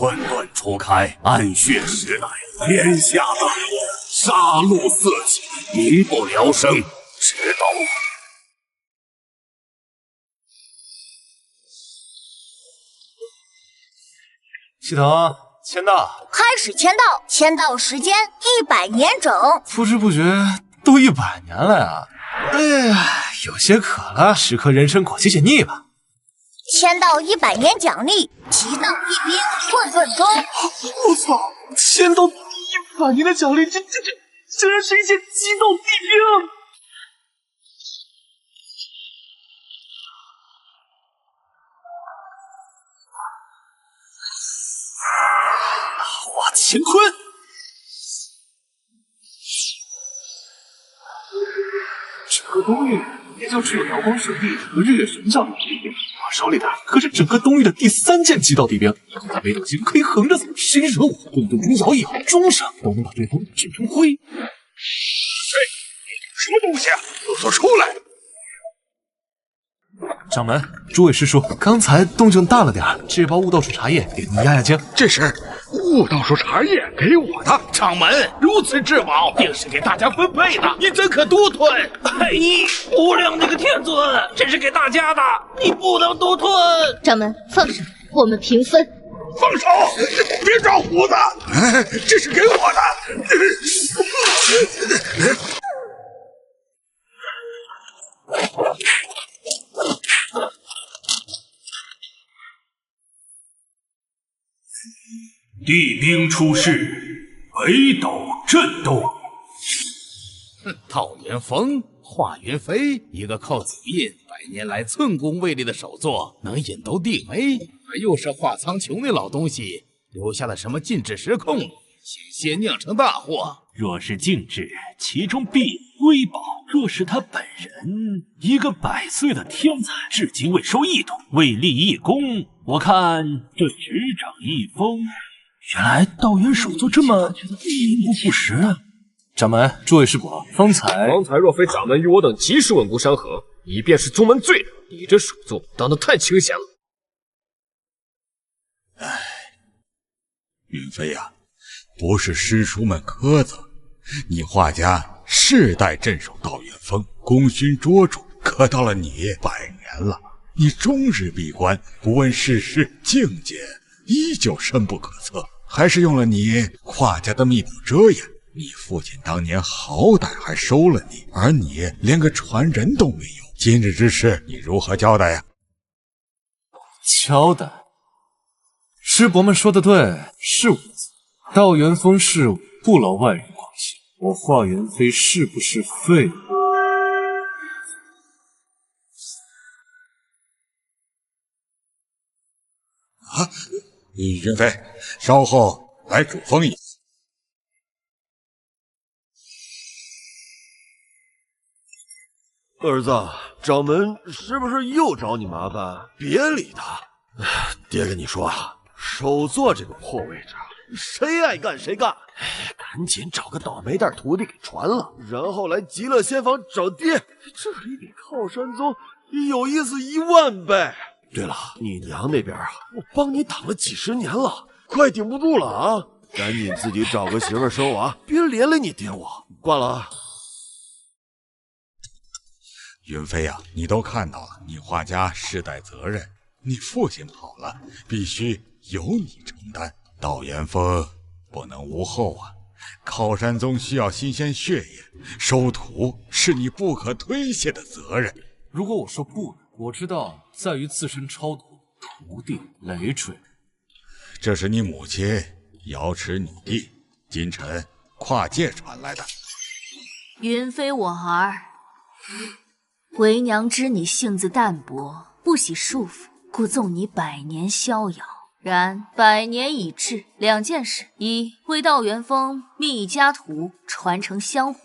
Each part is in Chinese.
混沌初开，暗血时来，天下大乱，杀戮四起，民不聊生，直到系统签到，开始签到，签到时间100年整。不知不觉都100年了呀！哎呀，有些渴了，吃颗人参果解解腻吧。签到100年奖励，极道一兵，混沌中。我操！签到100年的奖励，这竟然是一件极道地兵！哇，乾坤！整个东域也就只有瑶光圣地和日月神教有地兵，我手里的可是整个东域的第3件极道地兵，以后在北斗星可以横着走，谁惹我，混沌中摇一摇，终生都能把对方制成灰。什么东西啊？都说出来！掌门，诸位师叔，刚才动静大了点，这包悟道水茶叶给您压压惊。这是悟道术茶叶给我的，掌门，如此至宝，定是给大家分配的，你怎可独吞？哎，你无量那个天尊，这是给大家的，你不能独吞。掌门，放手，我们平分。放手！别抓胡子！这是给我的。地兵出世，北斗震动。道元峰、华云飞，一个靠嘴印100年来寸功未立的手作，能引斗地梅，而又是华苍穹那老东西留下了什么禁制时空，险些酿成大祸。若是禁制，其中必有瑰宝；若是他本人，一个100岁的天才，至今未收一土，未立一功，我看这执掌一封。原来道元手作这么名不副实啊！掌门，诸位师伯，方才若非掌门与我等及时稳固山河，你便是宗门罪人。你这手作当得太清闲了。唉，云飞呀，不是师叔们苛责，你画家世代镇守道元峰，功勋卓著，可到了你100年了，你终日闭关，不问世事，境界依旧深不可测，还是用了你画家的秘宝遮掩。你父亲当年好歹还收了你，而你连个传人都没有，今日之事你如何交代呀？交代？师伯们说的对，是我错。道元峰事务不劳外人关心，我华元飞是不是废物？啊，云飞，稍后来主封一次。儿子，掌门是不是又找你麻烦？别理他。爹跟你说啊，手作这个破位置，谁爱干谁干。赶紧找个倒霉蛋徒弟给传了，然后来极乐仙坊找爹，这里比靠山宗有意思10000倍。对了，你娘那边啊，我帮你挡了几10年了，快顶不住了啊！赶紧自己找个媳妇生娃，别连累你爹我。挂了啊。云飞呀，你都看到了，你画家世代责任，你父亲跑了，必须由你承担。道元峰不能无后啊，靠山宗需要新鲜血液，收徒是你不可推卸的责任。如果我说不呢？我知道在于自身超度，徒弟累赘。这是你母亲瑶池女帝今晨跨界传来的。云飞我儿，为娘知你性子淡薄，不喜束缚，故纵你100年逍遥。然100年已至，2件事：一，为道元峰觅家徒，传承香火，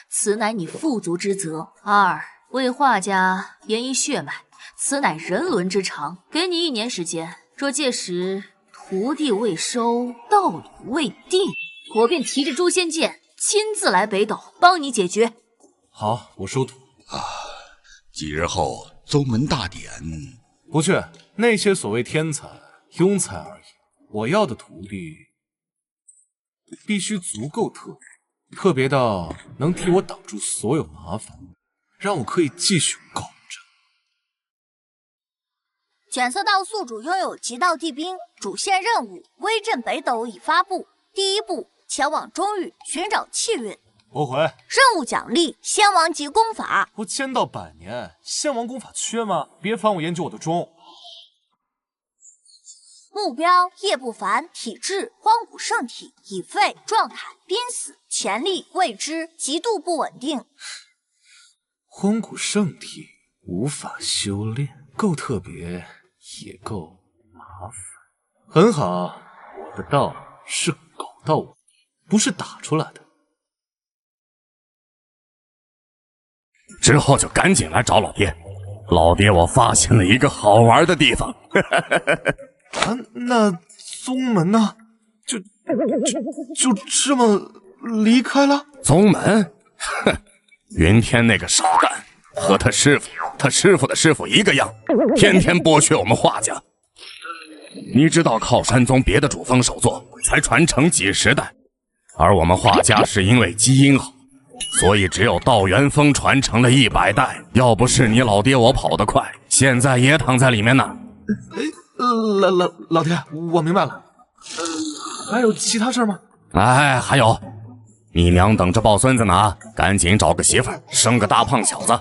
此乃你父族之责；二，为画家延移血脉，此乃人伦之常。给你1年时间，若届时徒弟未收，道侣未定，我便提着诛仙剑亲自来北斗帮你解决。好，我收徒。几日后宗门大典，不去。那些所谓天才庸才而已，我要的徒弟必须足够特别，特别到能替我挡住所有麻烦，让我可以继续搞着。卷色道宿主拥有极道地兵，主线任务威震北斗已发布。第一步，前往中域寻找气运。驳回。任务奖励仙王级功法。我签到100年，仙王功法缺吗？别烦我研究我的钟。目标：叶不凡，体质荒古圣体，已废，状态濒死，潜力未知，极度不稳定。荒古圣体无法修炼，够特别也够麻烦。很好，我的道是搞道，不是打出来的。之后就赶紧来找老爹。老爹，我发现了一个好玩的地方。啊，那宗门呢？就这么离开了？宗门？哼，云天那个傻蛋和他师傅的师傅一个样，天天剥削我们画家。你知道靠山宗别的主峰首座才传承几10代，而我们画家是因为基因好，所以只有道元峰传承了100代。要不是你老爹我跑得快，现在也躺在里面呢。老爹，我明白了。还有其他事吗？哎，还有，你娘等着抱孙子呢，赶紧找个媳妇儿，生个大胖小子，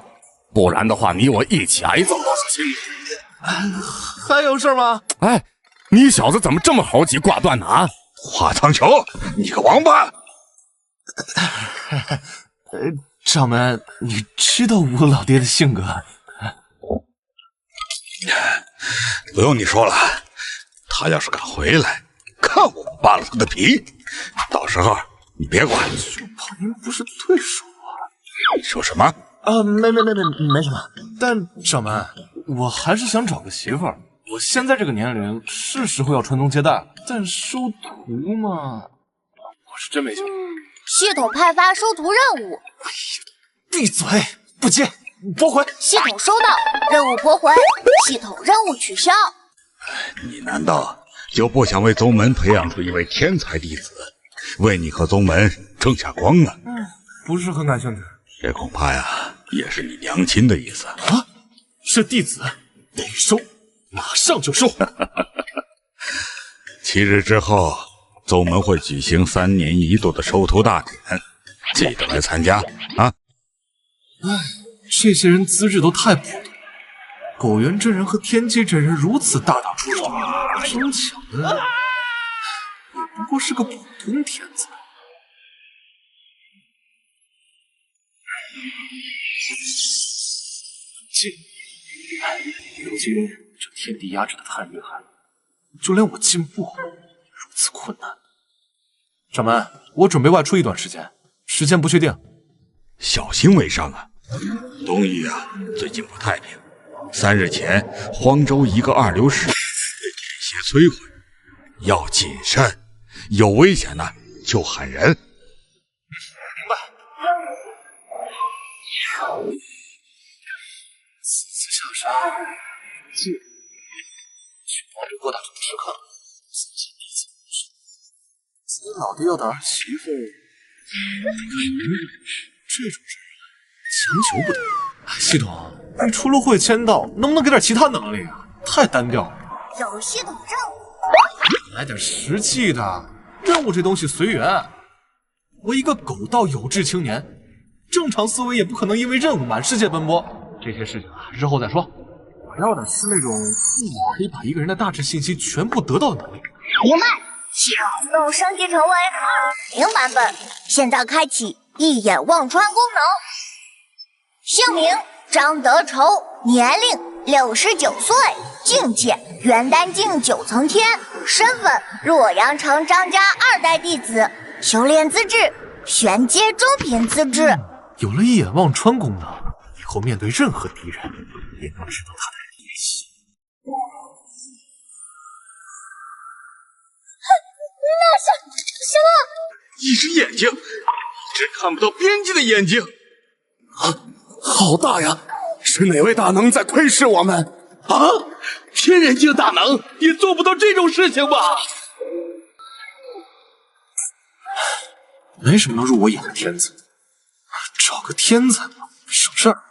不然的话，你我一起挨揍都是亲人。还有事吗？哎，你小子怎么这么猴急挂断呢？啊！华苍球，你个王八！掌门，你知道我老爹的性格。不用你说了，他要是敢回来，看我不扒了他的皮！到时候你别管。就怕您不是对手啊！你说什么？没什么。但掌门，我还是想找个媳妇儿。我现在这个年龄是时候要传宗接代了，但收徒嘛，我是真没兴趣。系统派发收徒任务。闭嘴，不接，驳回。系统收到，任务驳回。系统任务取消。你难道就不想为宗门培养出一位天才弟子，为你和宗门争下光呢？不是很感兴趣。这恐怕呀，也是你娘亲的意思啊！是弟子，得收，马上就收。7日之后，宗门会举行3年1度的收徒大典，记得来参加啊！唉，这些人资质都太普通。狗元真人和天机真人如此大打出手，争抢的也不过是个普通天才。如今这天地压制的太厉害了，就连我进步也如此困难。掌门，我准备外出一段时间，时间不确定，小心为上啊！东域啊，最近不太平。3日前，荒州一个二流士被天邪摧毁，要谨慎，有危险呢就喊人。明白。此次下山，记得去荒州各大城市看看，仔细弟子故事。咱老爹要的儿媳妇，得看有人认识，这种人强求不得。系统，你除了会签到，能不能给点其他能力啊？太单调了。有系统任务，来点实际的。任务这东西随缘。我一个狗道有志青年，正常思维也不可能因为任务满世界奔波。这些事情啊，日后再说。我要的是那种可以把一个人的大致信息全部得到的能力。明白。系统任务升级成为2.0版本，现在开启一眼望穿功能。姓名张德仇，年龄69岁，境界元丹境9层天，身份洛阳城张家2代弟子，修炼资质玄阶中品资质。有了一眼望穿功能，以后面对任何敌人也能知道他的底细。那是什么？一只眼睛，一只看不到边际的眼睛。啊！好大呀！是哪位大能在窥视我们？啊！天人境大能也做不到这种事情吧？没什么能入我眼的天才，找个天才吧，省事儿。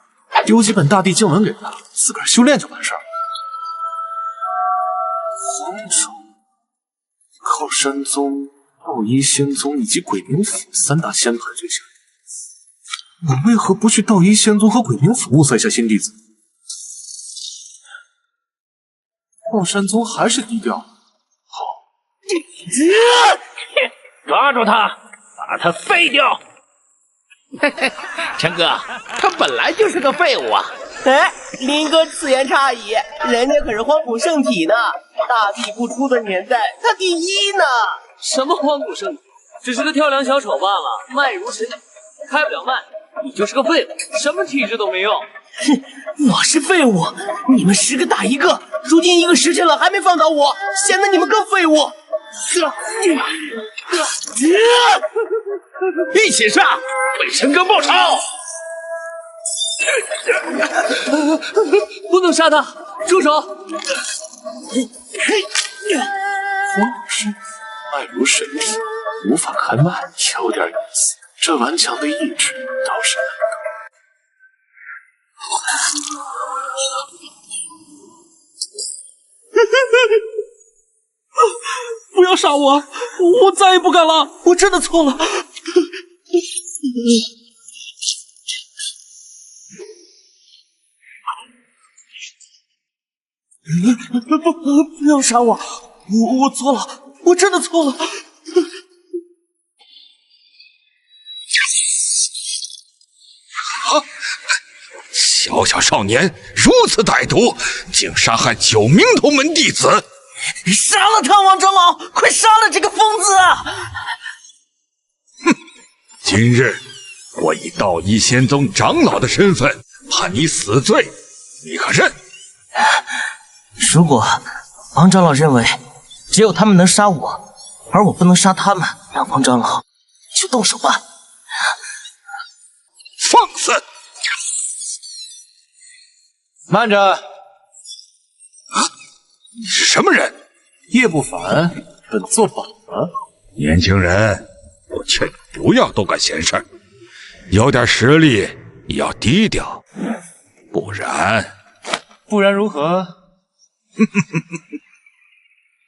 丢几本大地经文给他，自个儿修炼就完事儿。荒州、靠山宗、道一仙宗以及鬼冥府3大仙派最强。我为何不去道一仙宗和鬼冥府塞下新弟子？靠山宗还是低调。好，抓住他，把他废掉！嘿嘿，陈哥，他本来就是个废物啊！哎，林哥此言差矣，人家可是荒古圣体呢，大地不出的年代，他第一呢。什么荒古圣体，只是个跳梁小丑罢了，卖如神，开不了麦。你就是个废物，什么体质都没用。哼，我是废物，你们10个打1个，如今1个时辰了还没放倒我，显得你们更废物。一起上，为陈哥报仇！不能杀他，住手！荒师脉如神体，无法开脉，有点意思。这顽强的意志倒是难得。不要杀我！我再也不敢了，我真的错了。不要杀我！我错了，我真的错了。小小少年如此歹毒，竟杀害9名同门弟子！杀了他，王长老！快杀了这个疯子啊！哼！今日我以道一仙宗长老的身份判你死罪，你可认？如果王长老认为只有他们能杀我，而我不能杀他们，那王长老就动手吧。放肆！慢着！啊，你是什么人？叶不凡，本座反了。年轻人，我劝你不要多管闲事，有点实力也要低调，不然如何？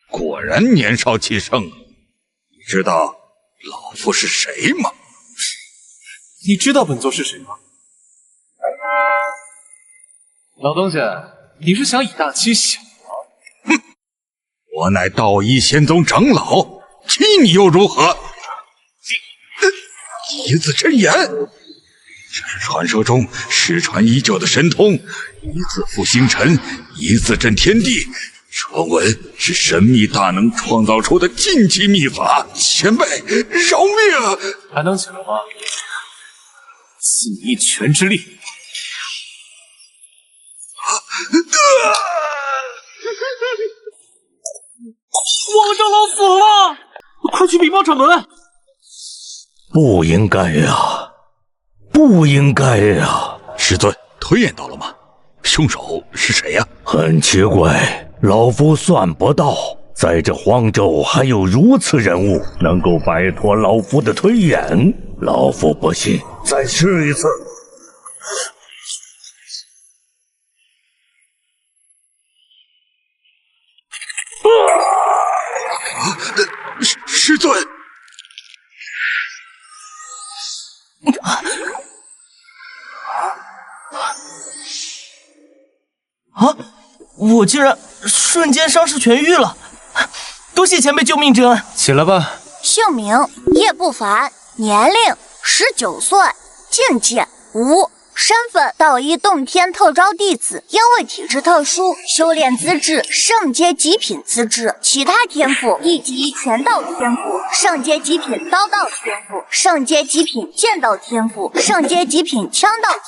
果然年少气盛。你知道老夫是谁吗？你知道本座是谁吗？老东西，你是想以大欺小吗？哼！我乃道一仙宗长老，欺你又如何？一字真言，这是传说中失传已久的神通，一字复星辰，一字震天地。传闻是神秘大能创造出的禁忌秘法，前辈饶命！还能抢吗？赐你一拳之力。王长老死了，快去禀报掌门！不应该呀，不应该呀！师尊，推演到了吗？凶手是谁呀？很奇怪，老夫算不到，在这荒州还有如此人物能够摆脱老夫的推演。老夫不信，再试一次。师尊，啊！我竟然瞬间伤势痊愈了，多谢前辈救命之恩。起来吧。姓名叶不凡，年龄19岁，境界无。身份道一洞天特招弟子，因为体质特殊，修炼资质圣阶极品资质，其他天赋一级拳道天赋，圣阶极品刀道天赋，圣阶极品剑道天赋，圣阶极品枪道天赋。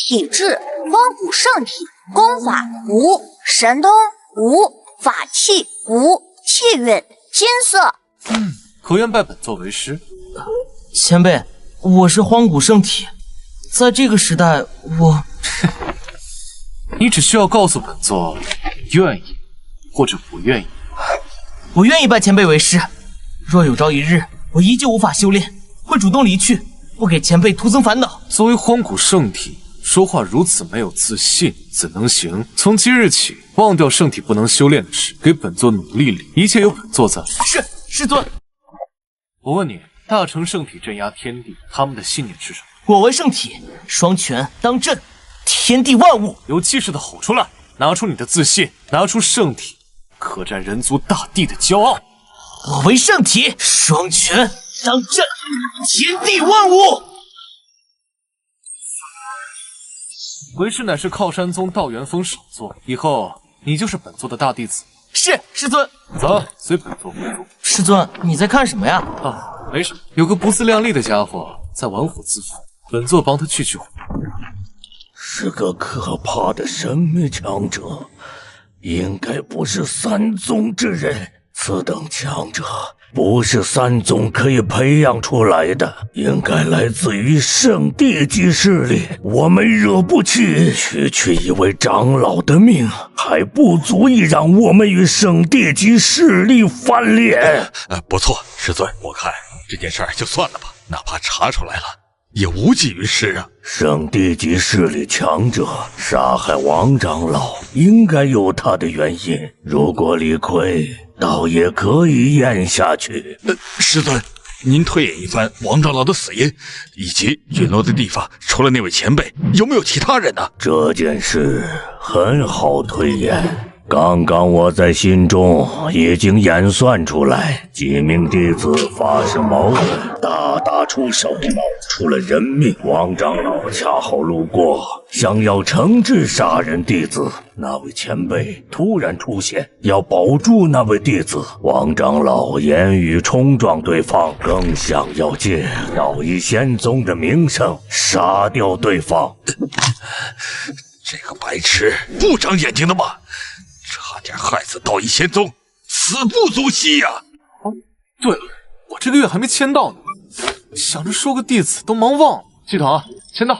体质荒古圣体，功法无，神通无，法器无，气运金色。可愿拜本座为师？前辈，我是荒古圣体。在这个时代，你只需要告诉本座愿意或者不愿意。我愿意拜前辈为师。若有朝一日我依旧无法修炼，会主动离去，不给前辈徒增烦恼。作为荒古圣体，说话如此没有自信，怎能行？从今日起，忘掉圣体不能修炼的事，给本座努力力，一切有本座在。是，师尊。我问你，大成圣体镇压天地，他们的信念是什么？我为圣体，双拳当震，天地万物。有气势的吼出来，拿出你的自信，拿出圣体，可占人族大地的骄傲。我为圣体，双拳当震，天地万物。为师乃是靠山宗道元峰首座，以后你就是本座的大弟子。是，师尊。走，随本座回族。师尊，你在看什么呀？啊，没什么，有个不自量力的家伙在玩火自焚，本座帮他去火。是个可怕的神秘强者，应该不是三宗之人。此等强者不是三宗可以培养出来的，应该来自于圣地级势力。我们惹不起，区一位长老的命，还不足以让我们与圣地级势力翻脸。不错，师尊，我看这件事儿就算了吧，哪怕查出来了，也无济于事啊。圣地级势力强者杀害王长老，应该有他的原因。如果理亏，倒也可以咽下去。师尊，您推演一番王长老的死因，以及陨落的地方，除了那位前辈，有没有其他人呢？这件事很好推演。刚刚我在心中已经演算出来，几名弟子发生矛盾，大打出手，出了人命。王长老恰好路过，想要惩治杀人弟子，那位前辈突然出现，要保住那位弟子。王长老言语冲撞对方，更想要借道一仙宗的名声杀掉对方。这个白痴不长眼睛的吗？差点害死道一仙宗，死不足惜呀！哦，对了，我这个月还没签到呢，想着收个弟子都忙忘了。系统，签到。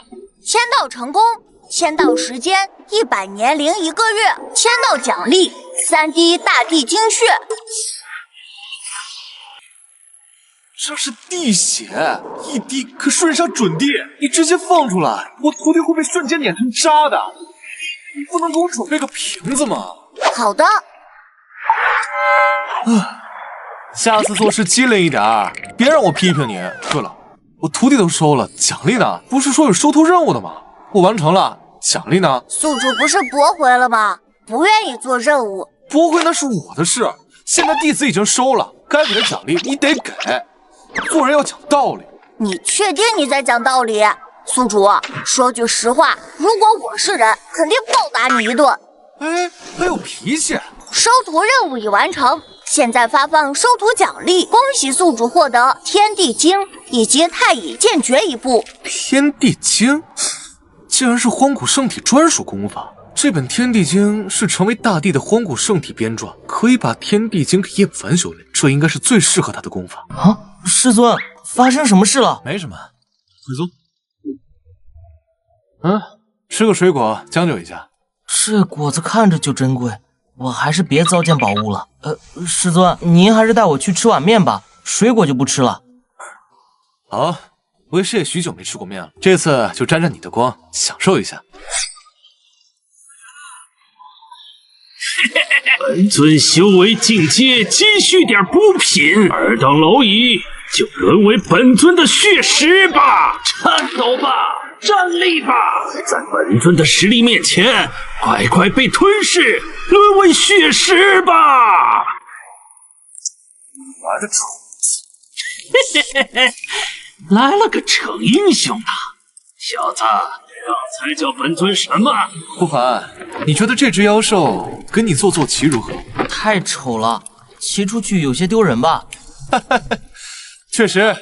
签到成功，签到时间100年零1个月，签到奖励3滴大地精血。这是地血，1滴可瞬杀准地，你直接放出来，我徒弟会被瞬间碾成渣的。你不能给我准备个瓶子吗？好的。下次做事机灵一点，别让我批评你。对了，我徒弟都收了，奖励呢？不是说有收徒任务的吗？我完成了，奖励呢？宿主不是驳回了吗？不愿意做任务。驳回那是我的事，现在弟子已经收了，该给的奖励你得给。做人要讲道理。你确定你在讲道理？宿主，说句实话，如果我是人，肯定暴打你一顿。哎，还有脾气。收徒任务已完成，现在发放收徒奖励，恭喜宿主获得天地经以及太乙剑诀一部。天地经竟然是荒古圣体专属功法。这本天地经是成为大帝的荒古圣体编撰，可以把天地经给叶不凡修炼，这应该是最适合他的功法。啊，师尊，发生什么事了？没什么，回宗。吃个水果将就一下。这果子看着就珍贵，我还是别糟践宝物了。师尊，您还是带我去吃碗面吧，水果就不吃了。好，为师也许久没吃过面了，这次就沾沾你的光，享受一下。本尊修为进阶，积蓄点补品，尔等蝼蚁就沦为本尊的血食吧！颤抖吧，站立吧，在本尊的实力面前，乖乖被吞噬，沦为血食吧！我的宠子，来了个逞英雄的，小子，刚才叫本尊什么？不凡，你觉得这只妖兽跟你做棋如何？太丑了，骑出去有些丢人吧？确实，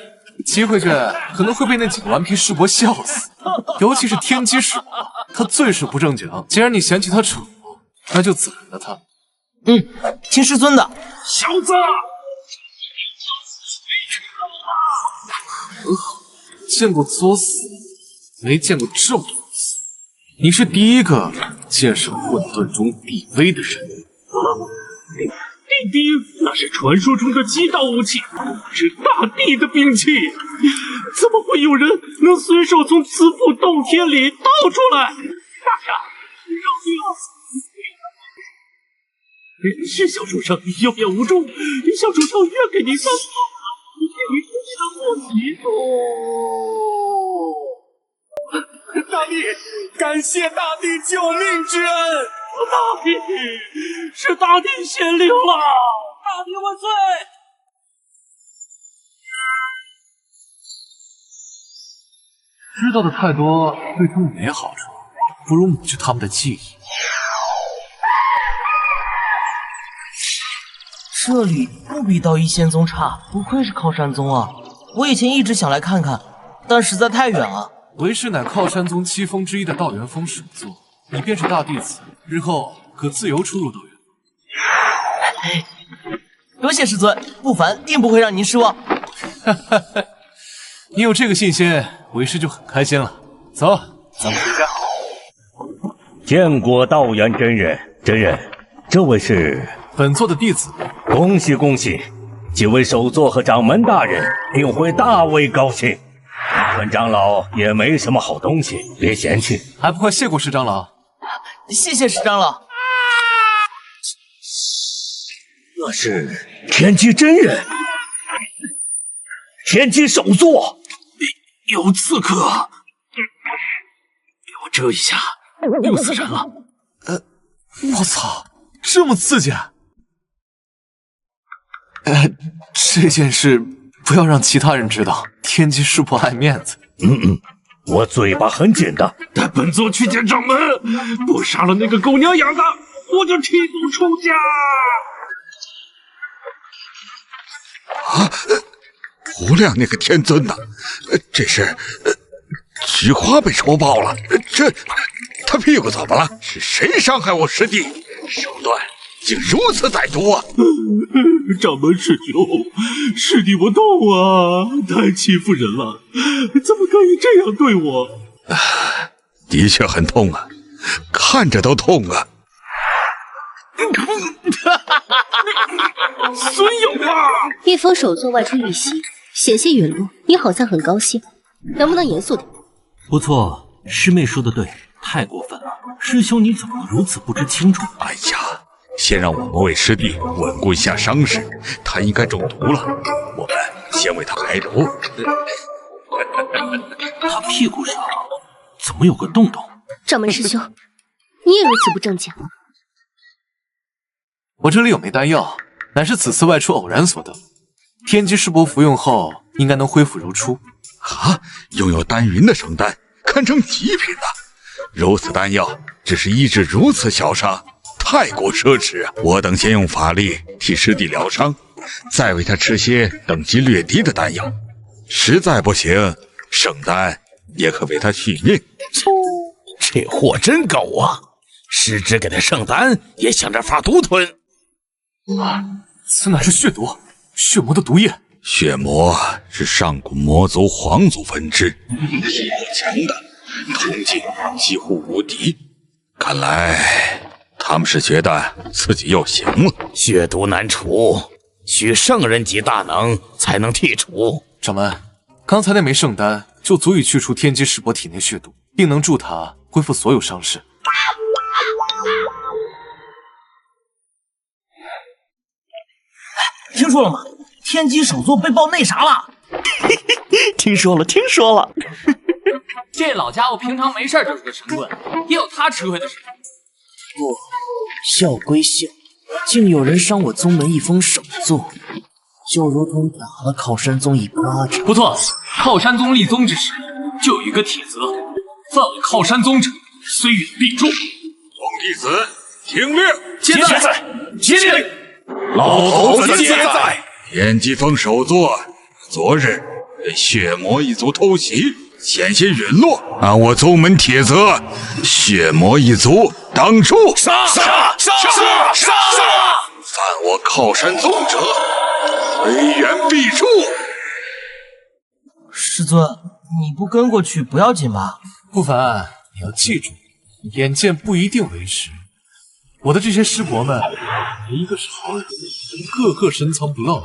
骑回去可能会被那几个顽皮师伯笑死，尤其是天机师伯，他最是不正经。既然你嫌弃他丑，那就宰了他。听师尊的。小子，见过作死，没见过这么作死。你是第一个见识混沌中地威的人。地兵那是传说中的极道武器，是大帝的兵器。怎么会有人能随手从慈父洞天里倒出来？大侠，饶命啊！是小畜生有眼无珠，小畜生愿给您当父，你出你的祸体。大帝，感谢大帝救命之恩！大帝，是大帝显灵了！大帝万岁！知道的太多对他们没好处，不如抹去他们的记忆。这里不比道一仙宗差，不愧是靠山宗啊！我以前一直想来看看，但实在太远了。为师乃靠山宗7峰之一的道元峰首座，你便是大弟子，日后可自由出入道元峰。多谢师尊，不凡定不会让您失望。你有这个信心，为师就很开心了。走，咱们回家。见过道元真人，真人，这位是本座的弟子。恭喜恭喜，几位首座和掌门大人定会大为高兴。本长老也没什么好东西，别嫌弃。还不快谢过石长老？谢谢石长老。这是天机真人，天机首座，有刺客，给我遮一下，又死人了。我操，这么刺激！这件事不要让其他人知道，天机师伯爱面子。我嘴巴很紧的。带本座去见掌门，不杀了那个狗娘养的，我就提督出家。啊！无量那个天尊呐，这是菊花被戳爆了，他屁股怎么了？是谁伤害我师弟？手段竟如此歹毒啊！掌门师兄，师弟我痛啊，太欺负人了，怎么可以这样对我？的确很痛啊，看着都痛啊！孙有啊！一峰首座外出遇袭，险些陨落，你好像很高兴，能不能严肃点？不错，师妹说的对，太过分了。师兄你怎么如此不知轻重？哎呀，先让我们为师弟稳固一下伤势，他应该中毒了，我们先为他排毒。他屁股上怎么有个洞洞？掌门师兄，你也如此不正经？我这里有枚丹药，乃是此次外出偶然所得，天机师伯服用后应该能恢复如初。啊，拥有丹云的圣丹，堪称极品啊！如此丹药，只是医治如此小伤，太过奢侈啊！我等先用法力替师弟疗伤，再为他吃些等级略低的丹药。实在不行，圣丹也可为他续命。这货真狗啊！师侄给的圣丹也想着法独吞。此乃是血毒，血魔的毒液。血魔是上古魔族皇族分支，体魄强大，通劲几乎无敌。看来他们是觉得自己又行了。血毒难除，需圣人级大能才能剔除。掌门，刚才那枚圣丹就足以去除天机师伯体内血毒，并能助他恢复所有伤势。听说了吗？天机首座被爆内杀了。听说了，听说了。这老家伙平常没事就是个神棍，也有他吃亏的时候。不，笑归笑，竟有人伤我宗门一峰首座，就如同打了靠山宗一巴掌。不错，靠山宗立宗之时，就有一个铁则：犯我靠山宗者，虽远必诛。众弟子听令，现在接令。老头子现在，天机峰首座昨日被血魔一族偷袭，险些陨落。按我宗门铁则，血魔一族当诛！杀！犯我靠山宗者，虽远必诛。师尊，你不跟过去不要紧吧？不凡，你要记住，眼见不一定为实。我的这些师伯们，没一个是好人，个个深藏不露。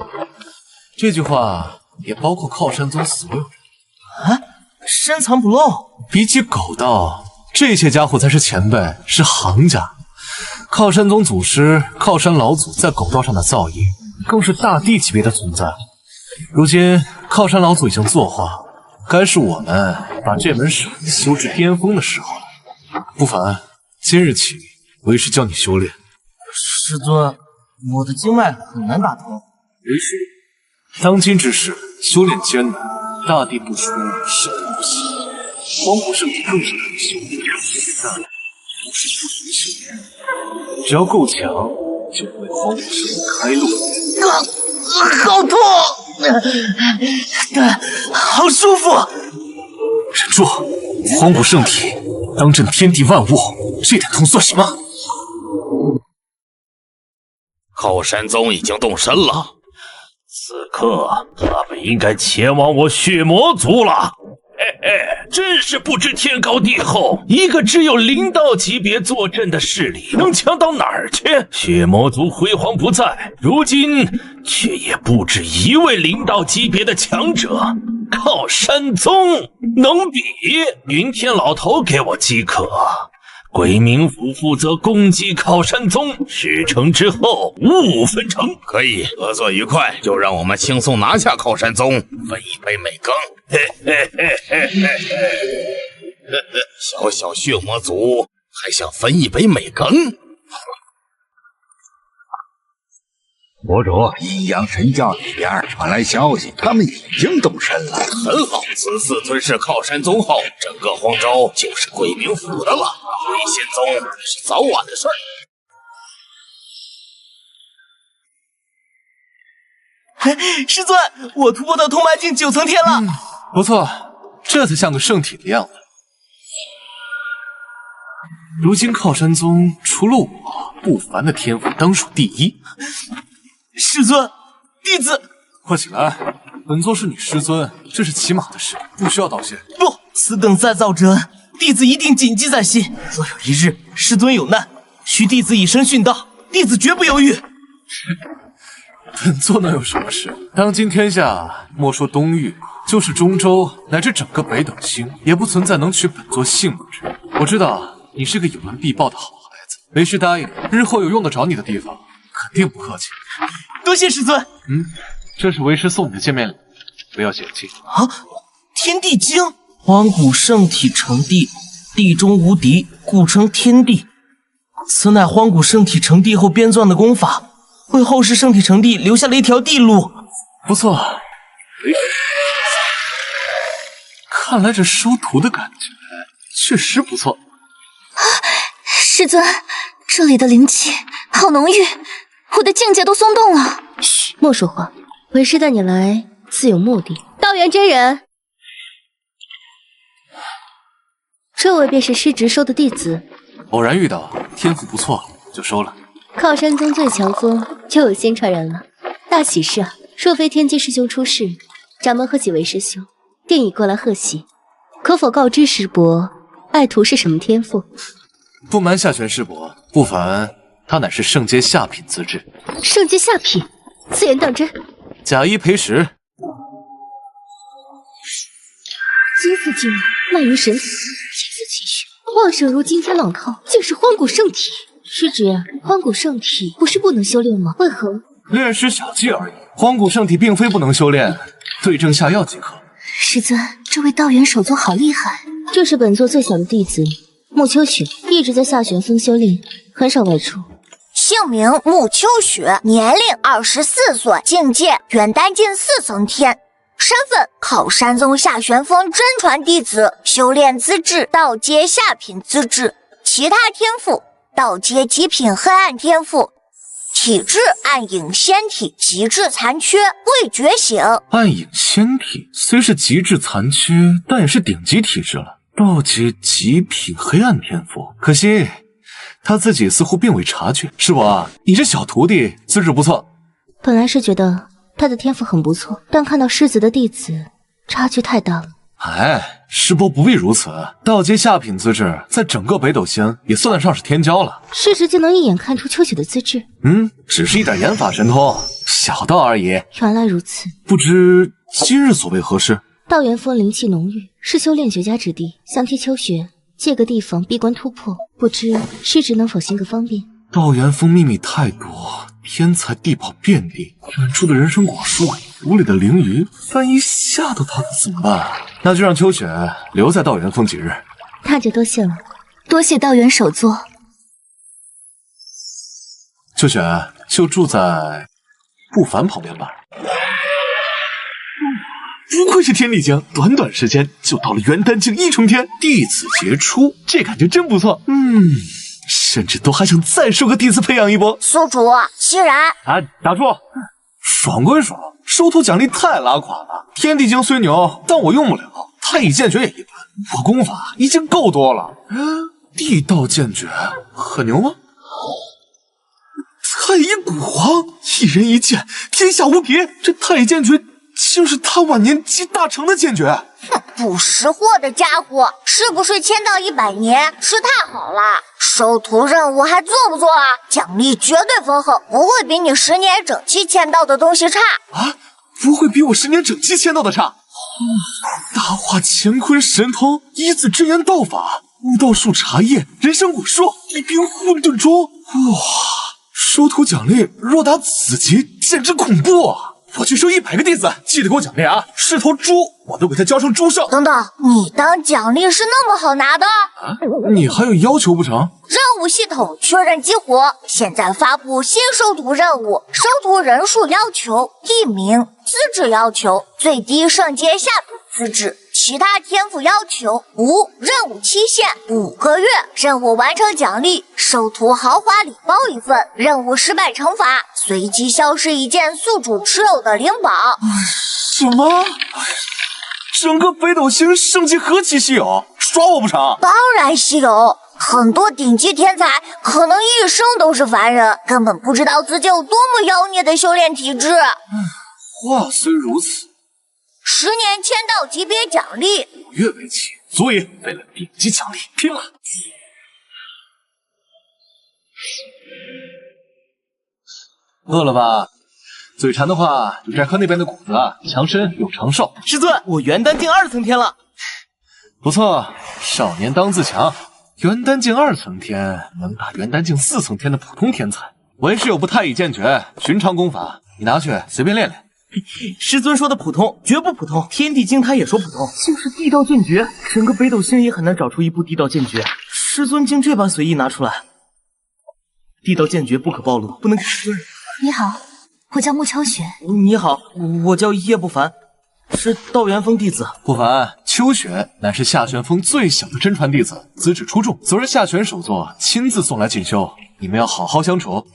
这句话也包括靠山宗所有人。深藏不露。比起狗道，这些家伙才是前辈，是行家。靠山宗祖师、靠山老祖在狗道上的造诣，更是大帝级别的存在。如今靠山老祖已经作化，该是我们把这门手艺修至巅峰的时候了。不凡，今日起，为师教你修炼。师尊，我的经脉很难打通。为师，当今之事，修炼艰难，大帝不出，小人不行。荒古圣体更是难修，但不是不能修炼，只要够强，就会为荒古圣体开路。好痛！好舒服！忍住！荒古圣体当镇天地万物，这点痛算什么？靠山宗已经动身了，此刻他们应该前往我血魔族了。嘿嘿，真是不知天高地厚，一个只有灵道级别坐镇的势力，能强到哪儿去？血魔族辉煌不再，如今却也不止一位灵道级别的强者。靠山宗能比？云天老头给我饥渴。鬼冥府负责攻击靠山宗，事成之后5分成。可以，合作愉快，就让我们轻松拿下靠山宗，分一杯美羹。嘿嘿嘿嘿嘿嘿！小小血魔族还想分一杯美羹？佛主，阴阳神教那边传来消息，他们已经动身了。很好，此次吞噬靠山宗后，整个荒州就是鬼冥府的了。回仙宗是早晚的事儿。师尊，我突破到通白境9层天了。不错，这才像个圣体的样子。如今靠山宗除了我，不凡的天赋当属第一。师尊，弟子快起来！本座是你师尊，这是起码的事，不需要道谢。不，此等再造之恩，弟子一定谨记在心。若有一日师尊有难，需弟子以身殉道，弟子绝不犹豫。本座能有什么事？当今天下，莫说东域，就是中州乃至整个北斗星，也不存在能取本座性命之人。我知道你是个有恩必报的好孩子，为师答应，日后有用得着你的地方，肯定不客气。多谢师尊。这是为师送你的见面礼，不要嫌弃。啊，天地经，荒古圣体成地，地中无敌，故称天地。此乃荒古圣体成地后编撰的功法，为后世圣体成地留下了一条地路。不错，看来这收徒的感觉确实不错。师尊，这里的灵气好浓郁，我的境界都松动了。嘘，莫说话。为师带你来自有目的。道元真人，这位便是师侄收的弟子。偶然遇到，天赋不错，就收了。靠山宗最强宗就有新传人了，大喜事啊！若非天机师兄出事，掌门和几位师兄定已过来贺喜。可否告知师伯，爱徒是什么天赋？不瞒下玄师伯，不凡他乃是圣阶下品资质。圣阶下品，此言当真？假一赔十。金色精灵，漫于神死，金色气血，旺盛如惊天浪涛，竟是荒古圣体。师侄，荒古圣体不是不能修炼吗？为何？略施小计而已。荒古圣体并非不能修炼，对症下药即可。师尊，这位道元手作好厉害。这是本座最小的弟子穆秋雪，一直在下玄峰修炼，很少外出。姓名穆秋雪，年龄24岁，境界元丹境4层天，身份靠山宗下玄峰真传弟子，修炼资质道阶下品资质，其他天赋道阶极品黑暗天赋，体质暗影仙体，极致残缺，未觉醒。暗影仙体虽是极致残缺，但也是顶级体质了。道阶极品黑暗天赋，可惜他自己似乎并未察觉。师伯，你这小徒弟资质不错。本来是觉得他的天赋很不错，但看到师侄的弟子，差距太大了。哎，师伯不必如此，道阶下品资质在整个北斗星也算得上是天骄了。师侄竟能一眼看出秋雪的资质？只是一点眼法神通，小道而已。原来如此。不知今日所谓何事？道元峰灵气浓郁，是修炼绝佳之地，想替秋雪借个地方闭关突破，不知师侄能否行个方便？道元峰秘密太多，天才地宝遍地，远处的人参果树，屋里的灵鱼，万一吓到他怎么办？那就让秋雪留在道元峰几日。那就多谢了。多谢道元首座。秋雪就住在不凡旁边吧。不愧是天地境，短短时间就到了元丹境1重天，弟子杰出，这感觉真不错。甚至都还想再收个弟子培养一波。宿主熙然啊，打住！爽归爽，收徒奖励太拉垮了。天地经虽牛，但我用不了。太乙剑诀也一般，我功法已经够多了。地道剑诀很牛吗？太乙古皇，一人一剑，天下无敌。这太乙剑诀竟是他晚年集大成的剑诀。不识货的家伙，是不是签到100年？是太好了，收徒任务还做不做啊？奖励绝对丰厚，不会比你10年整期签到的东西差啊！不会比我10年整期签到的差。大化乾坤神通，一字真言道法，悟道术茶叶，人参果树，一冰混沌中。哇！收徒奖励若达此级，简直恐怖啊！我去收100个弟子，记得给我奖励啊！是头猪，我都给他教成猪圣。等等，你当奖励是那么好拿的？啊，你还有要求不成？任务系统确认激活，现在发布新收徒任务，收徒人数要求1名，资质要求最低圣阶下品资质，其他天赋要求无，任务期限5个月，任务完成奖励收徒豪华礼包1份，任务失败惩罚随机消失1件宿主持有的灵宝。什么？整个北斗星圣级何其稀有，耍我不成？当然稀有，很多顶级天才可能一生都是凡人，根本不知道自己有多么妖孽的修炼体质。话虽如此，10年签到级别奖励5月为期，所以为了顶级奖励拼了。饿了吧？嘴馋的话就摘喝那边的谷子，强身又长寿。师尊，我元丹境2层天了。不错，少年当自强。元丹境2层天能打元丹境4层天的普通天才。为师有部太乙剑诀，寻常功法，你拿去随便练练。师尊说的普通绝不普通，天地经他也说普通，就是地道剑诀，整个北斗星也很难找出一部地道剑诀。师尊竟这般随意拿出来，地道剑诀不可暴露，不能给师尊。你好，我叫穆秋雪。你好，我叫叶不凡，是道元峰弟子。不凡，秋雪乃是夏玄峰最小的真传弟子，资质出众，昨日夏玄首座亲自送来进修，你们要好好相处。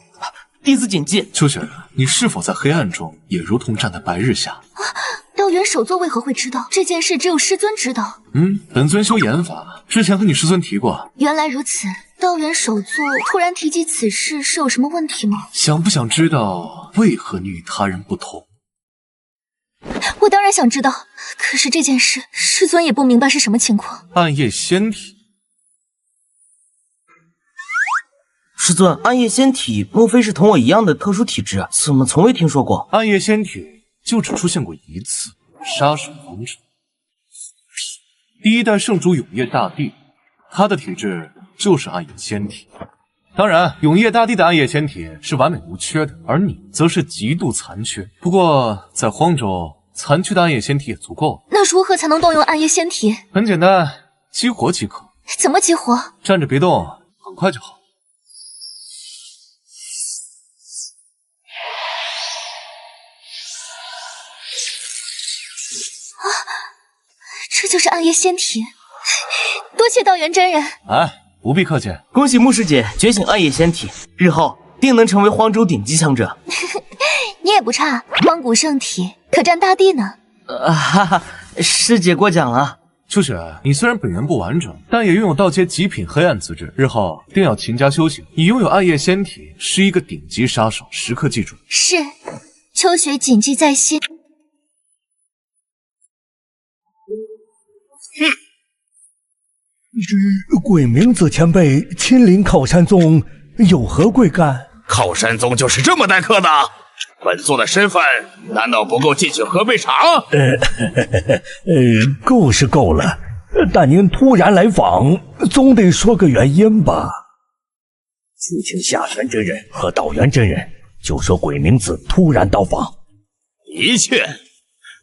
弟子谨记。秋雪，你是否在黑暗中也如同站在白日下？道元首座为何会知道这件事？只有师尊知道。本尊修炎法，之前和你师尊提过。原来如此，道元首座突然提及此事，是有什么问题吗？想不想知道为何你与他人不同？我当然想知道，可是这件事，师尊也不明白是什么情况。暗夜仙体。师尊，暗夜仙体莫非是同我一样的特殊体质？怎么从未听说过？暗夜仙体就只出现过一次，杀手王者。第1代圣主永夜大帝，他的体质就是暗夜仙体。当然，永夜大帝的暗夜仙体是完美无缺的，而你则是极度残缺。不过在荒州，残缺的暗夜仙体也足够了。那如何才能动用暗夜仙体？很简单，激活即可。怎么激活？站着别动，很快就好。这就是暗夜仙体，多谢道元真人。不必客气。恭喜穆师姐觉醒暗夜仙体，日后定能成为荒州顶级强者。你也不差，荒古圣体可占大帝呢。哈哈，师姐过奖了。秋雪，你虽然本源不完整，但也拥有道阶极品黑暗资质，日后定要勤加修行。你拥有暗夜仙体，是一个顶级杀手，时刻记住。是，秋雪谨记在心。贵明子前辈亲临考山宗，有何贵干？考山宗就是这么待客的？本座的身份难道不够进去喝杯茶？够是够了，但您突然来访，总得说个原因吧？去请下玄真人和道元真人，就说鬼明子突然到访。的确，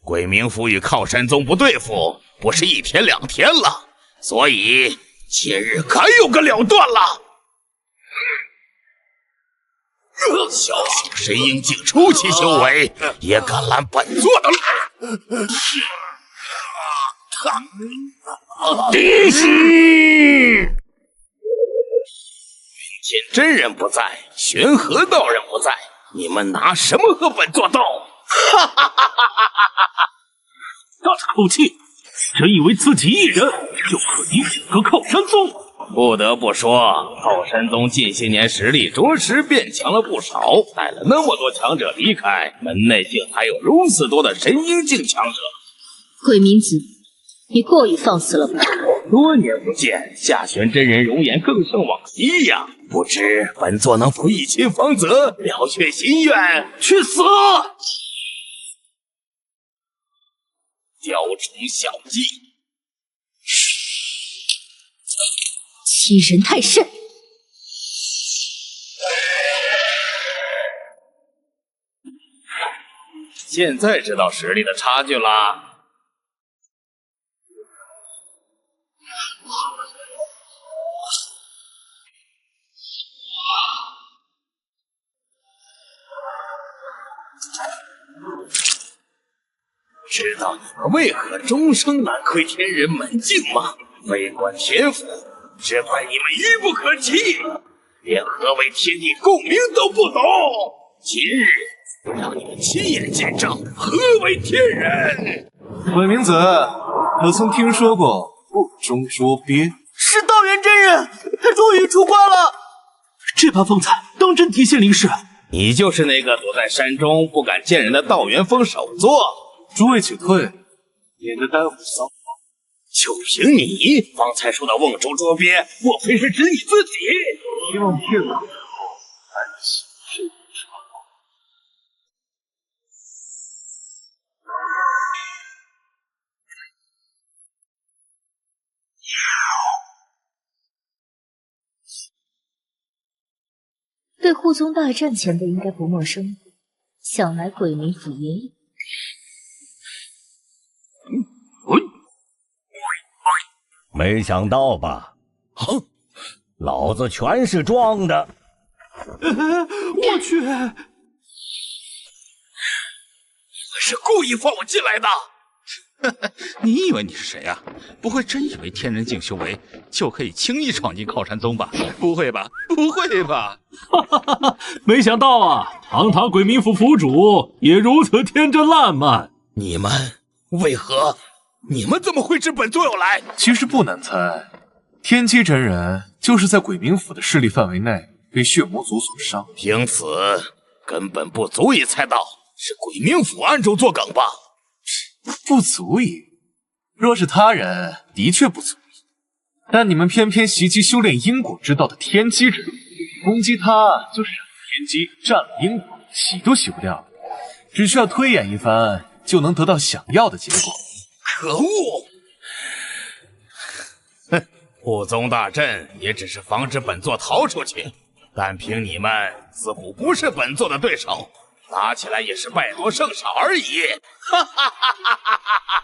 鬼冥府与靠山宗不对付，不是1天2天了，所以今日该有个了断了。小小神鹰境初期修为，也敢拦本座的路？敌袭！云天真人不在，玄和道人不在，你们拿什么和本座斗？哈哈哈哈哈哈！大着口气，真以为自己一人就可敌整个靠山宗？不得不说，靠山宗近些年实力着实变强了不少，带了那么多强者离开，门内竟还有如此多的神鹰境强者。鬼明子，你过于放肆了吧？多年不见，下玄真人容颜更胜往昔呀！不知本座能否一亲芳泽，了却心愿？去死！雕虫小技，欺人太甚！现在知道实力的差距啦。知道你们为何终生难窥天人门径吗？为观天赋，只怪你们愚不可及，连何为天地共鸣都不懂。今日让你们亲眼见证何为天人。鬼明子，可曾听说过腹中捉鳖？是道元真人，他终于出关了。这般风采，当真敌信灵士？你就是那个躲在山中不敢见人的道元峰首座。诸位请退，免得耽误骚扰。就凭你方才说的瓮中捉鳖，莫非是指你自己？希望片刻之后安息这一场。对护宗大战前辈应该不陌生，想来鬼冥府也有。没想到吧？老子全是装的。我去！你是故意放我进来的？你以为你是谁啊？不会真以为天人境修为就可以轻易闯进靠山宗吧？不会吧？不会吧？没想到啊，堂堂鬼冥府府主也如此天真烂漫。你们为何？你们怎么会知本座有来？其实不难猜，天机真人就是在鬼冥府的势力范围内被血魔族所伤，凭此根本不足以猜到是鬼冥府暗中作梗吧？不足以。若是他人，的确不足以。但你们偏偏袭击修炼因果之道的天机真人，攻击他就是染了天机，占了因果，洗都洗不掉，只需要推演一番，就能得到想要的结果。可恶！哼，护宗大阵也只是防止本座逃出去，但凭你们似乎不是本座的对手，打起来也是败多胜少而已。哈哈哈哈哈哈！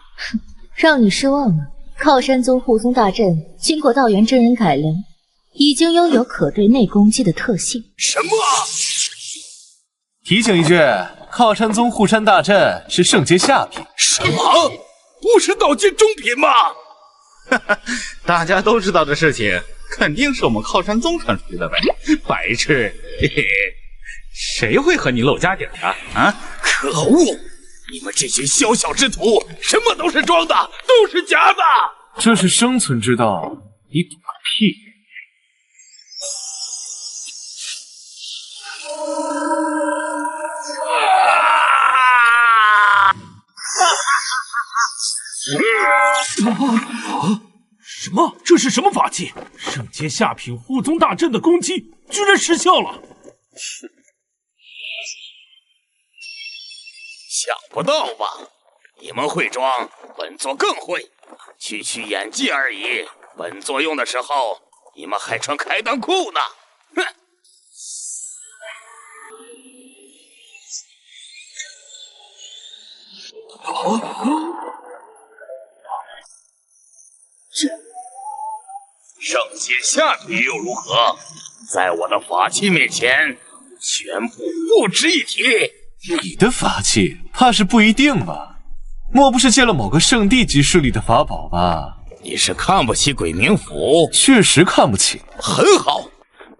让你失望了。靠山宗护宗大阵经过道元真人改良，已经拥有可对内攻击的特性。什么？提醒一句，靠山宗护山大阵是圣阶下品。什么？不是道阶中品吗？大家都知道的事情，肯定是我们靠山宗传出去的呗。白痴，嘿嘿，谁会和你露家底啊？啊！可恶！你们这群宵小之徒，什么都是装的，都是假的。这是生存之道，你懂个屁！什么？这是什么法器？圣阶下品护宗大阵的攻击居然失效了！想不到吧？你们会装，本座更会，区区演技而已。本座用的时候，你们还穿开裆裤呢！哼！圣洁下体又如何？在我的法器面前，全部不值一提。你的法器怕是不一定吧？莫不是借了某个圣地级势力的法宝吧？你是看不起鬼冥府？确实看不起。很好，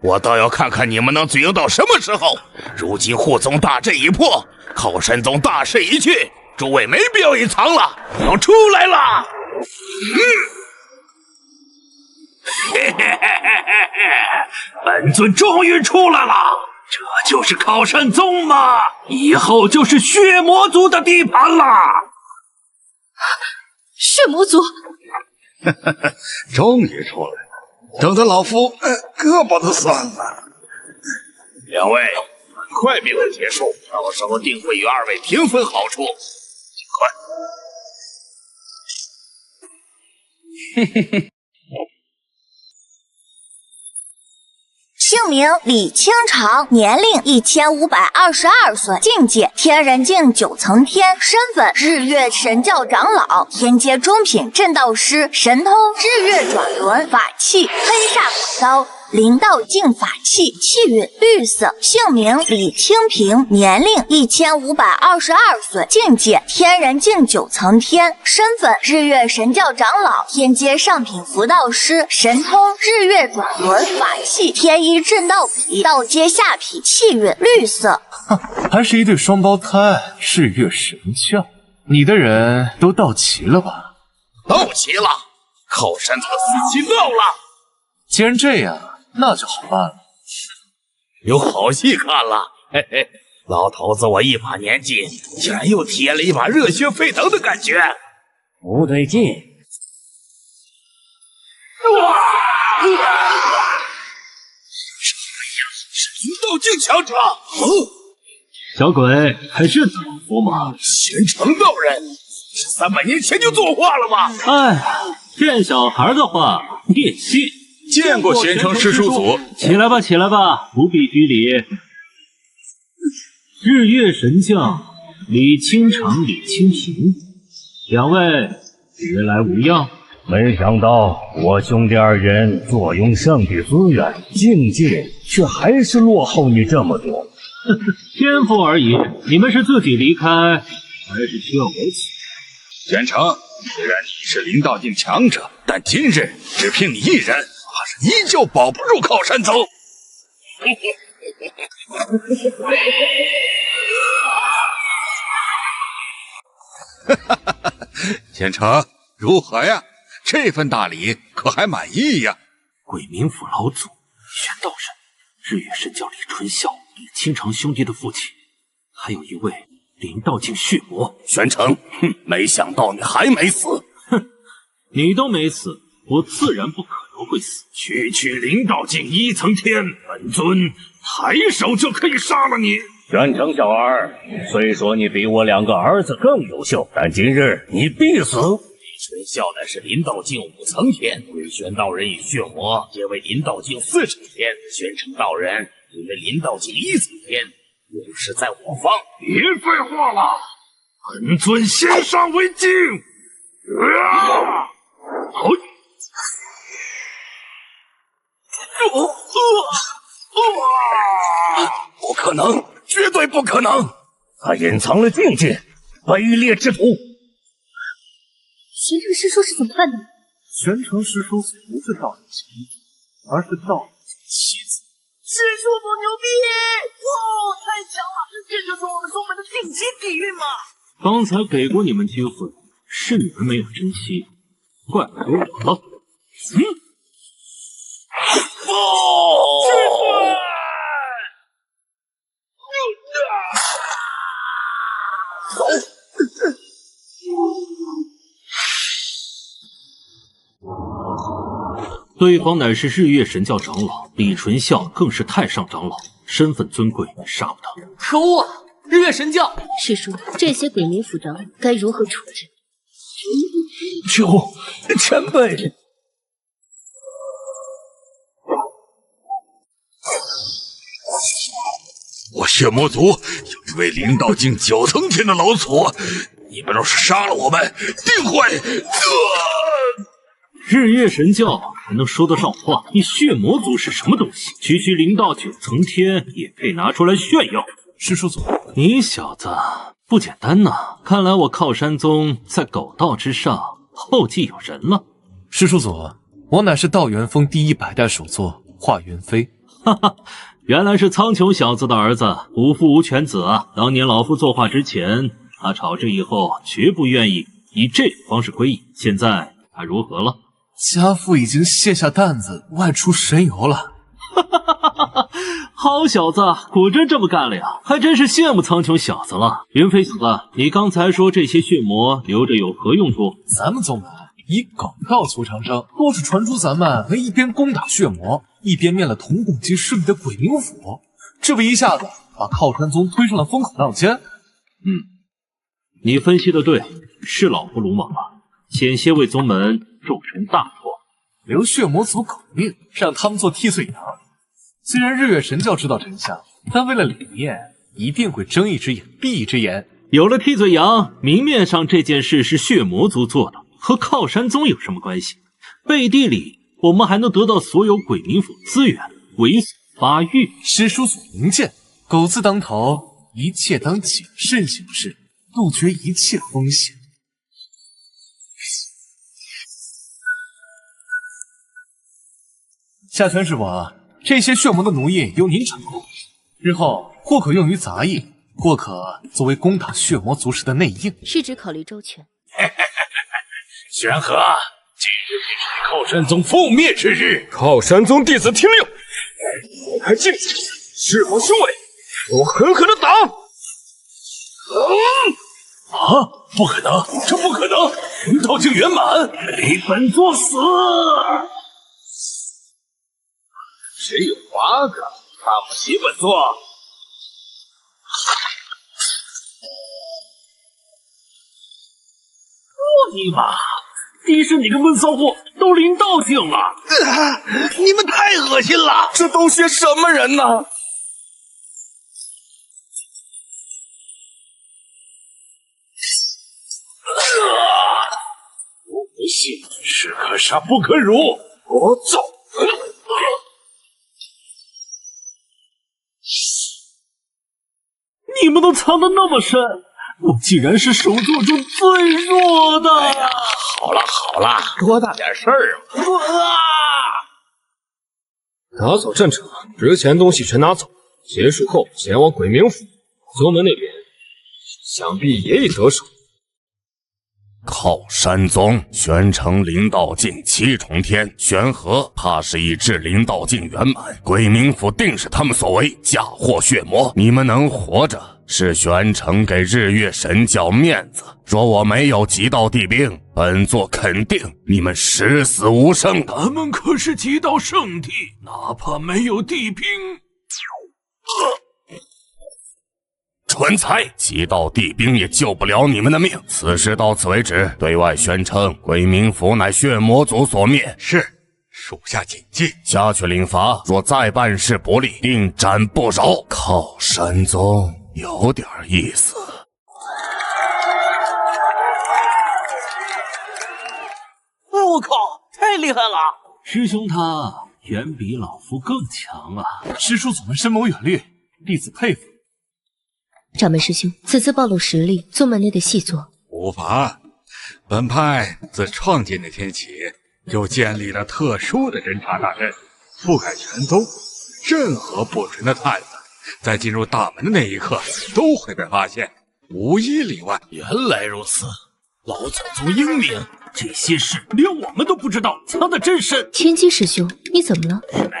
我倒要看看你们能嘴硬到什么时候。如今护宗大阵已破，靠山宗大势已去，诸位没必要隐藏了，要出来了。本尊终于出来了，这就是靠山宗吗？以后就是血魔族的地盘了。血魔族，终于出来了，等得老夫胳膊都酸了。两位，很快便会结束，到时候定会与二位平分好处，尽快。姓名李清长，年龄1522岁，境界天人境9层天，身份日月神教长老，天阶中品镇道师，神通日月转轮，法器黑煞法刀。灵道境法器，气韵绿色，姓名李清平，年龄1522岁，境界天人境9层天，身份日月神教长老，天阶上品符道师，神通日月转轮，法器天一震道笔，道阶下品，气韵绿色。还是一对双胞胎，日月神教。你的人都到齐了吧？到齐了，靠山宗的死期到了。既然这样，那就好办了，有好戏看了。嘿嘿，老头子我一把年纪，竟然又体验了一把热血沸腾的感觉。不对劲！哇！什么呀？是灵道境强者！小鬼，还认得老夫吗？玄成道人，是300年前就作画了吗？哎，骗小孩的话，别信。见过贤成师叔祖，起来吧，起来吧，不必拘礼。日月神教李清长、李清平，两位别来无恙。没想到我兄弟二人坐拥圣地资源，境界却还是落后你这么多。天赋而已，你们是自己离开，还是需要我请？玄成，虽然你是灵道境强者，但今日只凭你一人，怕是依旧保不住靠山宗。玄成，如何呀？这份大礼可还满意呀？鬼冥府老祖玄道人，日月神教李纯孝、李清长兄弟的父亲，还有一位灵道境血魔。玄成，没想到你还没死。你都没死，我自然不可能会死。区区灵道境1层天，本尊抬手就可以杀了你。玄成小儿，虽说你比我2个儿子更优秀，但今日你必死。李纯孝乃是灵道境5层天，鬼玄道人与血魔皆为灵道境4层天，玄成道人因为灵道境1层天，勇士在我方。别废话了，本尊先上为敬。不可能，绝对不可能！他隐藏了境界，卑劣之徒！玄成师叔是怎么办的？玄成师叔不是道人前裔，而是道人妻子。师叔多牛逼！哇，太强了！这就是我们宗门的顶级底蕴嘛！刚才给过你们机会，是你们没有珍惜，怪不得我了。对方乃是日月神教长老李纯孝，更是太上长老，身份尊贵，杀不得。可恶！日月月神教。师叔，这些鬼民府长该如何处置？求前辈。我血魔族有一位灵道境9层天的老祖，你们若是杀了我们，定会……日月神教还能说得上话？你血魔族是什么东西？区区灵道9层天也配拿出来炫耀？师叔祖，你小子不简单呐！看来我靠山宗在狗道之上后继有人了。师叔祖，我乃是道元峰第100代首座华元飞。哈哈，原来是苍穹小子的儿子，无父无犬子啊！当年老夫作画之前，他吵着以后绝不愿意以这种方式归隐。现在他如何了？家父已经卸下担子外出神游了。哈哈哈哈哈！好小子，果真这么干了呀！还真是羡慕苍穹小子了。云飞小子，你刚才说这些血魔留着有何用处？咱们宗门以狗道求长生，若是传出咱们能一边攻打血魔，一边灭了同等级势力的鬼灵府，这不一下子把靠山宗推上了风口浪尖？你分析的对，是老夫鲁莽了，险些为宗门铸成大错。留血魔族狗命，让他们做替罪羊。虽然日月神教知道真相，但为了理念，一定会睁一只眼闭一只眼。有了替罪羊，明面上这件事是血魔族做的，和靠山宗有什么关系？背地里我们还能得到所有鬼冥府资源，为所发育。师叔所明鉴，狗字当头，一切当谨慎行事，杜绝一切风险。下泉师伯，这些血魔的奴役由您掌控，日后或可用于杂役，或可作为攻打血魔族时的内应。师侄考虑周全。玄和，今日便是你靠山宗覆灭之日。靠山宗弟子听令，躲开镜子，释放修为，我狠狠的打！不可能，这不可能！灵道境圆满，给本座死！谁有 bug？ 看不起本座？我尼玛！迪士你个闷骚货，都灵道境了！你们太恶心了！这都些什么人呢？我不信，士可杀不可辱！我走！你们都藏得那么深，我竟然是首座中最弱的！好了好了，多大点事儿啊！拿走战场，值钱东西全拿走。结束后前往鬼冥府，宗门那边想必也已得手。靠山宗宣称灵道境7重天，玄和怕是已至灵道境圆满，鬼冥府定是他们所为，嫁祸血魔。你们能活着，是玄城给日月神教面子。若我没有极道地兵，本座肯定你们十死无生。咱们可是极道圣地，哪怕没有地兵。蠢材！极道地兵也救不了你们的命。此事到此为止，对外宣称鬼冥府乃血魔族所灭。是，属下谨记。下去领罚，若再办事不利，定斩不饶。靠山宗有点意思。我靠，太厉害了！师兄他远比老夫更强啊！师叔祖们深谋远虑，弟子佩服。掌门师兄，此次暴露实力，宗门内的细作无妨。本派自创建那天起，就建立了特殊的侦察大阵，覆盖全宗。任何不纯的探子，在进入大门的那一刻，都会被发现，无一例外。原来如此，老祖宗英明，这些事连我们都不知道，藏得真深。天机师兄，你怎么了？师妹，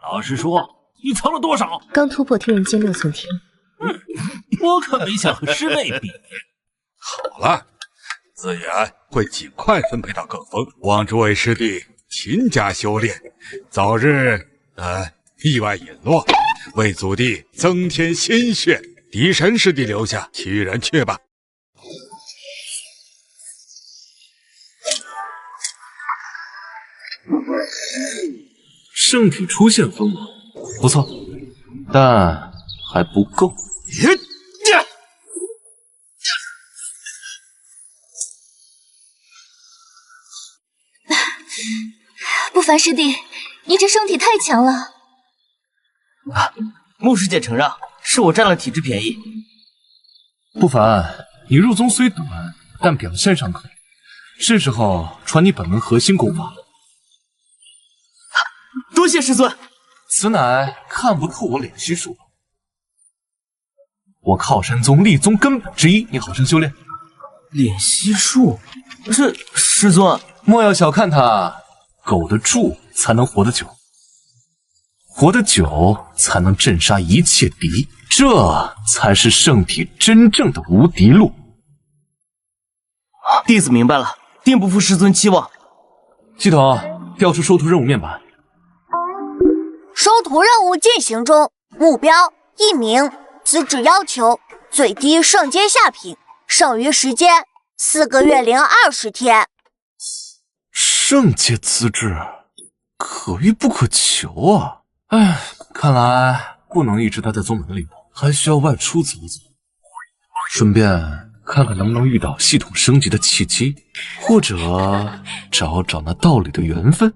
老实说，你藏了多少？刚突破天人间6层天。我可没想和师妹比。好了，自然会尽快分配到各峰，望诸位师弟勤加修炼，早日意外陨落，为祖弟增添心血。敌神师弟留下，其余人去吧。圣体出现锋芒，不错，但还不够。不凡师弟，你这圣体太强了。穆师姐承让，是我占了体质便宜。不凡，你入宗虽短，但表现尚可以，是时候传你本门核心功法。多谢师尊。此乃看不透我脸息术，我靠山宗立宗根本之一，你好生修炼。脸息术？是师尊，莫要小看它，苟得住才能活得久，活得久才能镇杀一切敌，这才是圣体真正的无敌路。弟子明白了，定不负师尊期望。系统，调出收徒任务面板。收徒任务进行中，目标1名，资质要求最低圣阶下品，剩余时间4个月零20天。圣阶资质，可遇不可求啊！哎，看来不能一直待在宗门里，还需要外出走走，顺便看看能不能遇到系统升级的契机，或者找找那道理的缘分。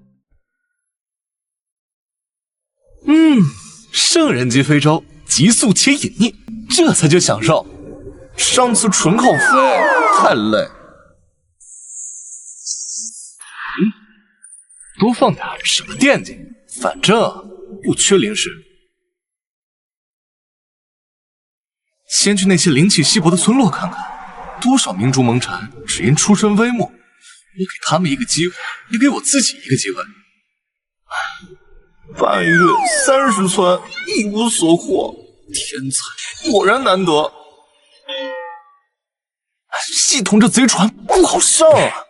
圣人级飞招，急速且隐匿，这才叫享受。上次纯靠飞太累。多放点，省得惦记。反正不缺灵石。先去那些灵气稀薄的村落看看，多少明珠蒙尘只因出身微末，我给他们一个机会，也给我自己一个机会。半月30村，一无所获，天才果然难得。系统这贼船不好上啊！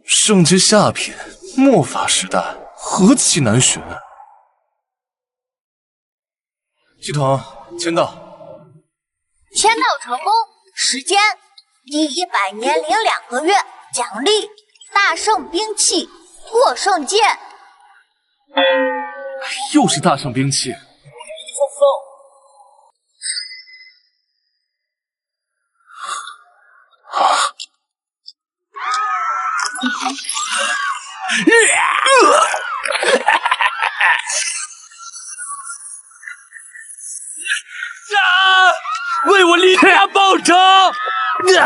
圣阶下品，末法时代何其难寻啊！系统签到。签到成功，时间第100年零2个月，奖励大圣兵器破圣剑。又是大圣兵器。为我李家报仇！林阳，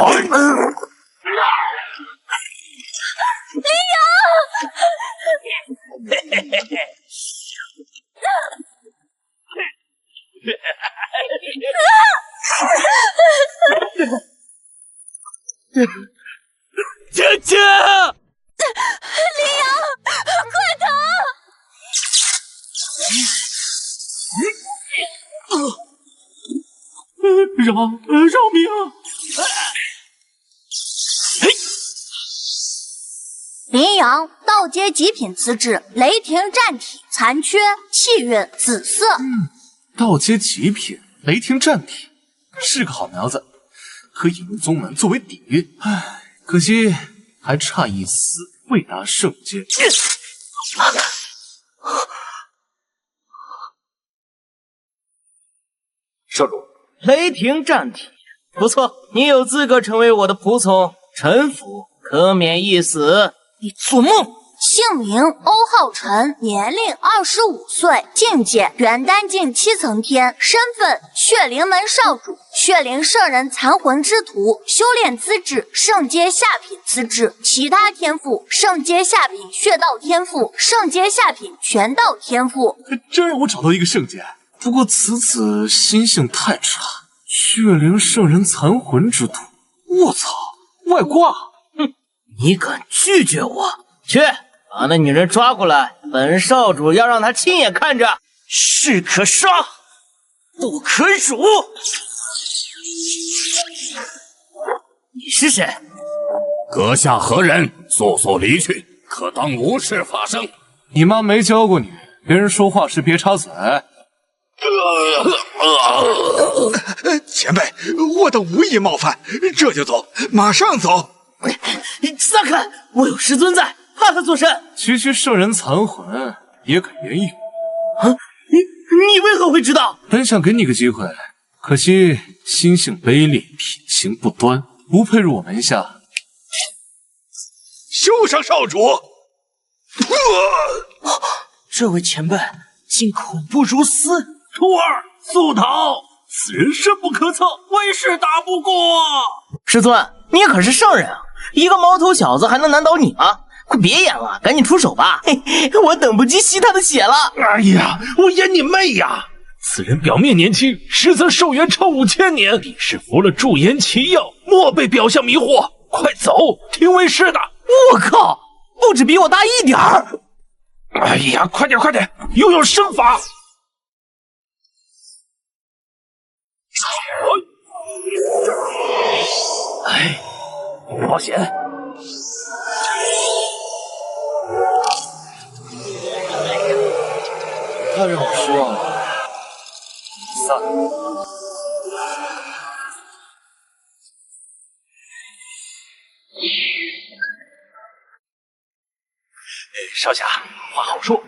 姐姐，林阳，快逃！饶命！林阳，道阶极品资质，雷霆战体，残缺，气运，紫色。道阶极品，雷霆战体，是个好苗子，可引入宗门作为底蕴。唉，可惜还差一丝，未达圣阶。少主，雷霆战体，不错，你有资格成为我的仆从，臣服，可免一死。你做梦！姓名欧浩辰，年龄25岁，境界元丹境7层天，身份血灵门少主，血灵圣人残魂之徒，修炼资质圣阶下品资质，其他天赋圣阶下品血道天赋，圣阶下品拳道天赋。真让我找到一个圣阶，不过此子心性太差，血灵圣人残魂之徒，我操，外挂！哼，你敢拒绝我？去！把那女人抓过来，本少主要让她亲眼看着，士可杀，不可辱。你是谁？阁下何人？速速离去，可当无事发生。你妈没教过你，别人说话时别插嘴。前辈，我等无意冒犯，这就走，马上走。萨克，我有师尊在，怕他作甚？区区圣人残魂也敢言语？啊，你为何会知道？本想给你个机会，可惜心性卑劣，品行不端，不配入我门下。休上少主！这位前辈竟恐怖如斯！徒儿速逃！此人深不可测，为师打不过。师尊，你可是圣人啊，一个毛头小子还能难倒你吗？快别演了，赶紧出手吧！我等不及吸他的血了。哎呀，我演你妹呀！此人表面年轻，实则寿元超5000年，必是服了驻颜奇药，莫被表象迷惑。快走，听为师的！我靠，不止比我大一点儿！哎呀，快点快点，又有身法！哎，保险！太让我失望了，散。少侠，话好说。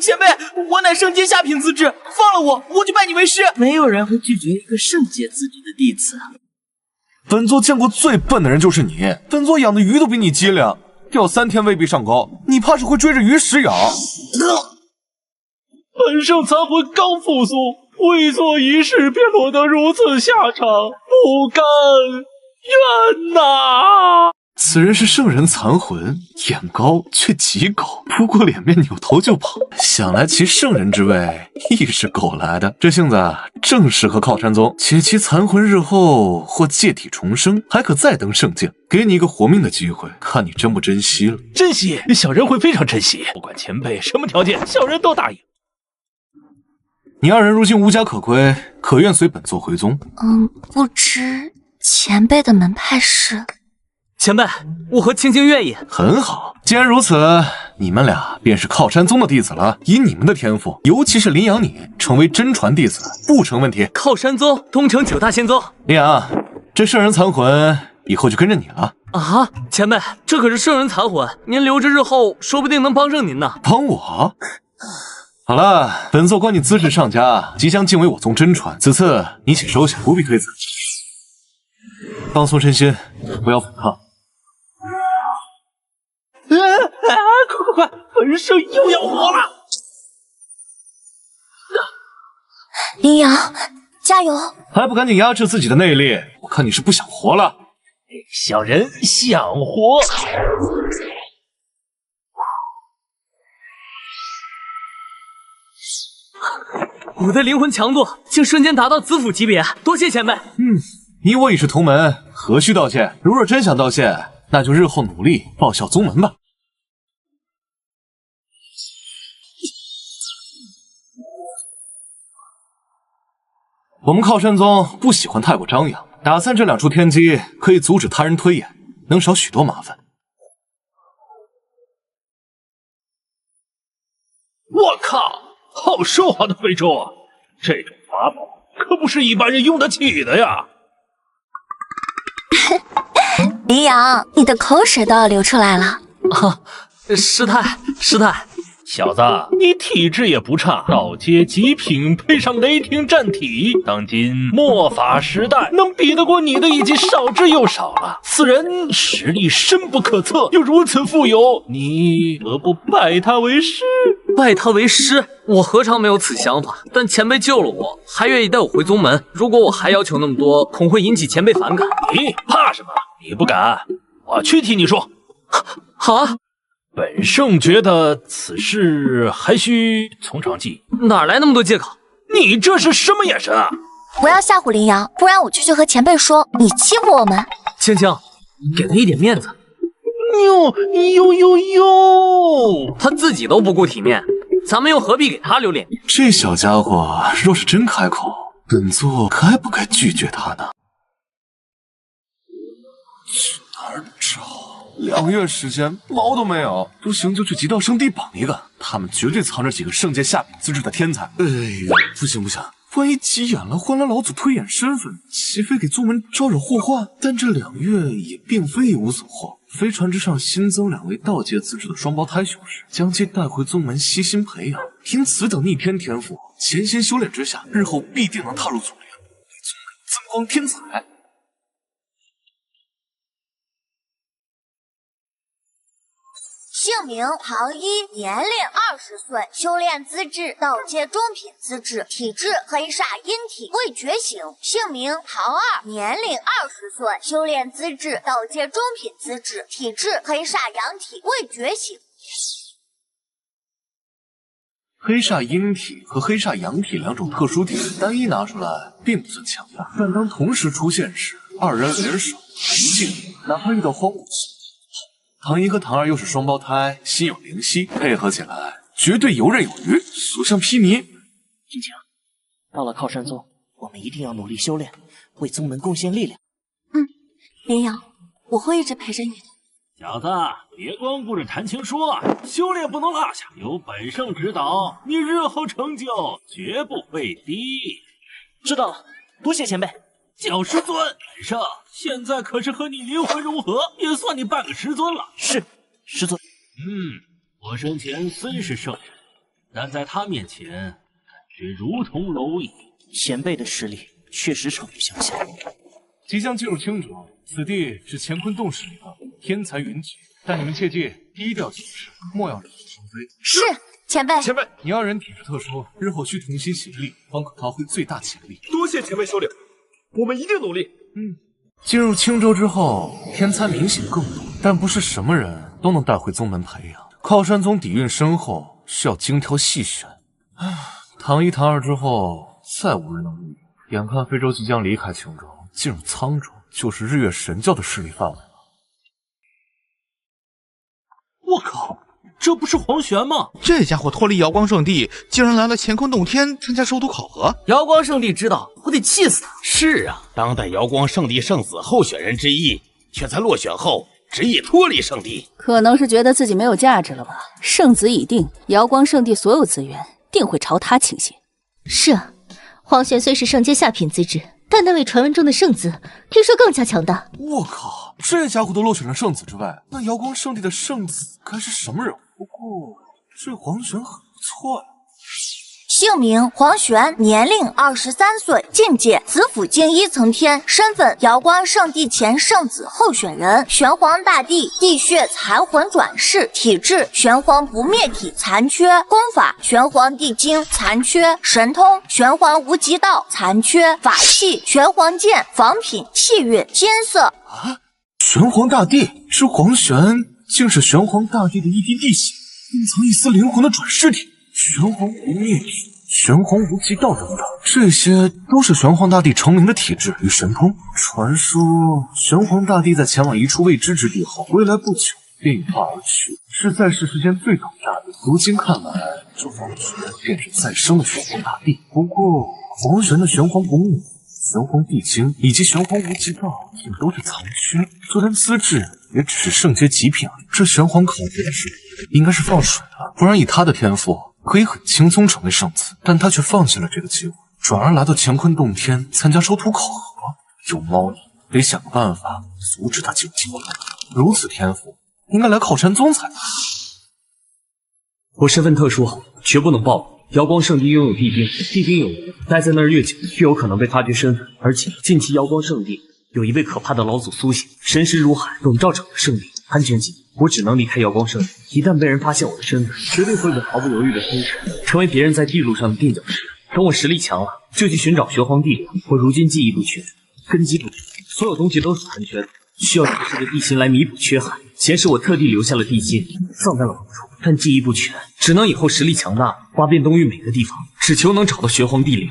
前辈，我乃圣阶下品资质，放了我，我就拜你为师。没有人会拒绝一个圣阶资质的弟子。本座见过最笨的人就是你，本座养的鱼都比你机灵，钓3天未必上钩，你怕是会追着鱼食咬。本圣残魂刚复苏，为做一事便落得如此下场，不甘愿呐！此人是圣人残魂，眼高却极高，不过脸面扭头就跑，想来其圣人之位亦是狗来的。这性子正适合靠山宗，且其残魂日后或借体重生，还可再登圣境，给你一个活命的机会，看你珍不珍惜了。珍惜，小人会非常珍惜，不管前辈什么条件，小人都答应。你二人如今无家可归，可愿随本座回宗？不知前辈的门派是？前辈，我和青青愿意。很好，既然如此，你们俩便是靠山宗的弟子了。以你们的天赋，尤其是林阳你，成为真传弟子不成问题。靠山宗，东城9大仙宗。林阳，这圣人残魂以后就跟着你了。啊，前辈，这可是圣人残魂，您留着日后说不定能帮上您呢。帮我？好了，本座观你资质尚佳，即将晋为我宗真传，此次你请收下，不必推辞。放松身心，不要反抗。快！本圣又要活了！林阳，加油！还不赶紧压制自己的内力？我看你是不想活了。小人想活。我的灵魂强度竟瞬间达到子府级别，多谢前辈。你我已是同门，何须道歉？如若真想道歉，那就日后努力报效宗门吧。我们靠山宗不喜欢太过张扬，打散这2处天机，可以阻止他人推演，能少许多麻烦。我靠，好奢华的非洲啊！这种法宝可不是一般人用得起的呀！林阳，你的口水都要流出来了。啊，师太，小子，你体质也不差，道阶极品配上雷霆战体，当今魔法时代能比得过你的已经少之又少了。此人实力深不可测，又如此富有，你何不拜他为师？拜他为师，我何尝没有此想法？但前辈救了我，还愿意带我回宗门。如果我还要求那么多，恐会引起前辈反感。你怕什么？你不敢，我去替你说。好啊。本圣觉得此事还需从长计。哪来那么多借口？你这是什么眼神啊？不要吓唬林阳，不然我去和前辈说你欺负我们。青青，给他一点面子。哟，他自己都不顾体面，咱们又何必给他留脸面？这小家伙若是真开口，本座该不该拒绝他呢？去哪儿找？ 2月时间毛都没有，不行就去极道圣地绑一个，他们绝对藏着几个圣界下品资质的天才。哎呀，不行，万一急眼了，换来老祖推演身份，岂非给宗门招惹祸患？但这2月也并非一无所获，飞船之上新增2位道阶资质的双胞胎雄士，将其带回宗门悉心培养。凭此等逆天天赋，潜心修炼之下，日后必定能踏入祖灵，为宗门增光添彩。姓名唐一，年龄20岁，修炼资质道阶中品资质，体质黑煞阴体，未觉醒。姓名唐二，年龄20岁，修炼资质道阶中品资质，体质黑煞阳体，未觉醒。黑煞阴体和黑煞阳体2种特殊体质，单一拿出来并不算强大，但当同时出现时，2人联手一劲，哪怕遇到荒芜期。唐一和唐二又是双胞胎，心有灵犀，配合起来绝对游刃有余，所向披靡。静静，到了靠山宗，我们一定要努力修炼，为宗门贡献力量。林瑶，我会一直陪着你的。小子，别光顾着谈情说爱，修炼不能落下。有本圣指导，你日后成就绝不会低。知道了，多谢前辈。叫师尊，本圣现在可是和你灵魂融合，也算你半个师尊了。是，师尊。我生前虽是圣人，但在他面前感觉如同蝼蚁。前辈的实力确实超于想象。即将进入青州，此地是乾坤洞势力范围，天才云集，但你们切记低调行事，莫要惹是生非。是，前辈。前辈，你2人体质特殊，日后需同心协力，方可发挥最大潜力。多谢前辈收留，我们一定努力。进入青州之后，天才明显更多，但不是什么人都能带回宗门培养。靠山宗底蕴深厚，需要精挑细选。唐一、唐二之后，再无人能入眼。眼看非洲即将离开青州，进入沧州，就是日月神教的势力范围了。我靠！这不是黄玄吗？这家伙脱离瑶光圣地，竟然来了乾坤洞天参加收徒考核。瑶光圣地知道，我得气死他。是啊，当代瑶光圣地圣子候选人之一，却在落选后执意脱离圣地。可能是觉得自己没有价值了吧？圣子已定，瑶光圣地所有资源定会朝他倾斜。是啊，黄玄虽是圣阶下品资质，但那位传闻中的圣子，听说更加强大。我靠，这家伙都落选了圣子之外，那瑶光圣地的圣子该是什么人物？不过这黄玄很不错呀。姓名黄玄，年龄23岁，境界紫府境1层天，身份瑶光圣地前圣子候选人，玄黄大帝地血残魂转世，体质玄黄不灭体残缺，功法玄黄地经残缺，神通玄黄无极道残缺，法器玄黄剑仿品气运金色。玄黄大帝，这黄玄竟是玄黄大帝的一滴地血，蕴藏一丝灵魂的转世体，玄黄不灭体。玄黄无极道等等，这些都是玄黄大帝成名的体质与神通。传说玄黄大帝在前往一处未知之地后，归来不久便一炮而去，是在世时间最强大的。如今看来，这黄玄便是再生的玄黄大帝。不过，黄玄的玄黄不灭、玄黄地经以及玄黄无极道也都是残缺，就连资质也只是圣阶极品而已。这玄黄考核的时候应该是放水了，不然以他的天赋，可以很轻松成为圣子，但他却放弃了这个机会，转而来到乾坤洞天参加收徒考核。有猫腻，得想个办法阻止他进入金门。如此天赋，应该来靠山宗才对。我身份特殊，绝不能暴露。瑶光圣地拥有地兵，地兵有误，待在那儿越久，越有可能被发掘身份。而且近期瑶光圣地有一位可怕的老祖苏醒，神识如海，笼罩整个圣地。安全起见，我只能离开瑶光圣地。一旦被人发现我的身份，绝对会被毫不犹豫的推迟，成为别人在地路上的垫脚石。等我实力强了，就去寻找玄黄地。我如今记忆不全，根基不全，所有东西都是残缺的，需要特殊的地心来弥补缺憾。前世我特地留下了地心，放在了某处，但记忆不全，只能以后实力强大，挖遍东域每个地方，只求能找到玄黄地灵。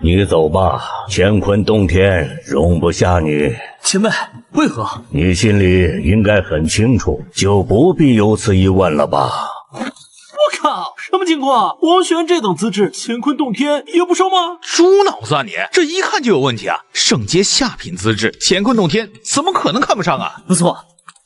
你走吧，乾坤洞天容不下你。前辈，为何？你心里应该很清楚，就不必有此一问了吧？我靠，什么情况？黄玄这等资质，乾坤洞天也不收吗？猪脑子啊你！这一看就有问题啊！圣阶下品资质，乾坤洞天怎么可能看不上啊？不错，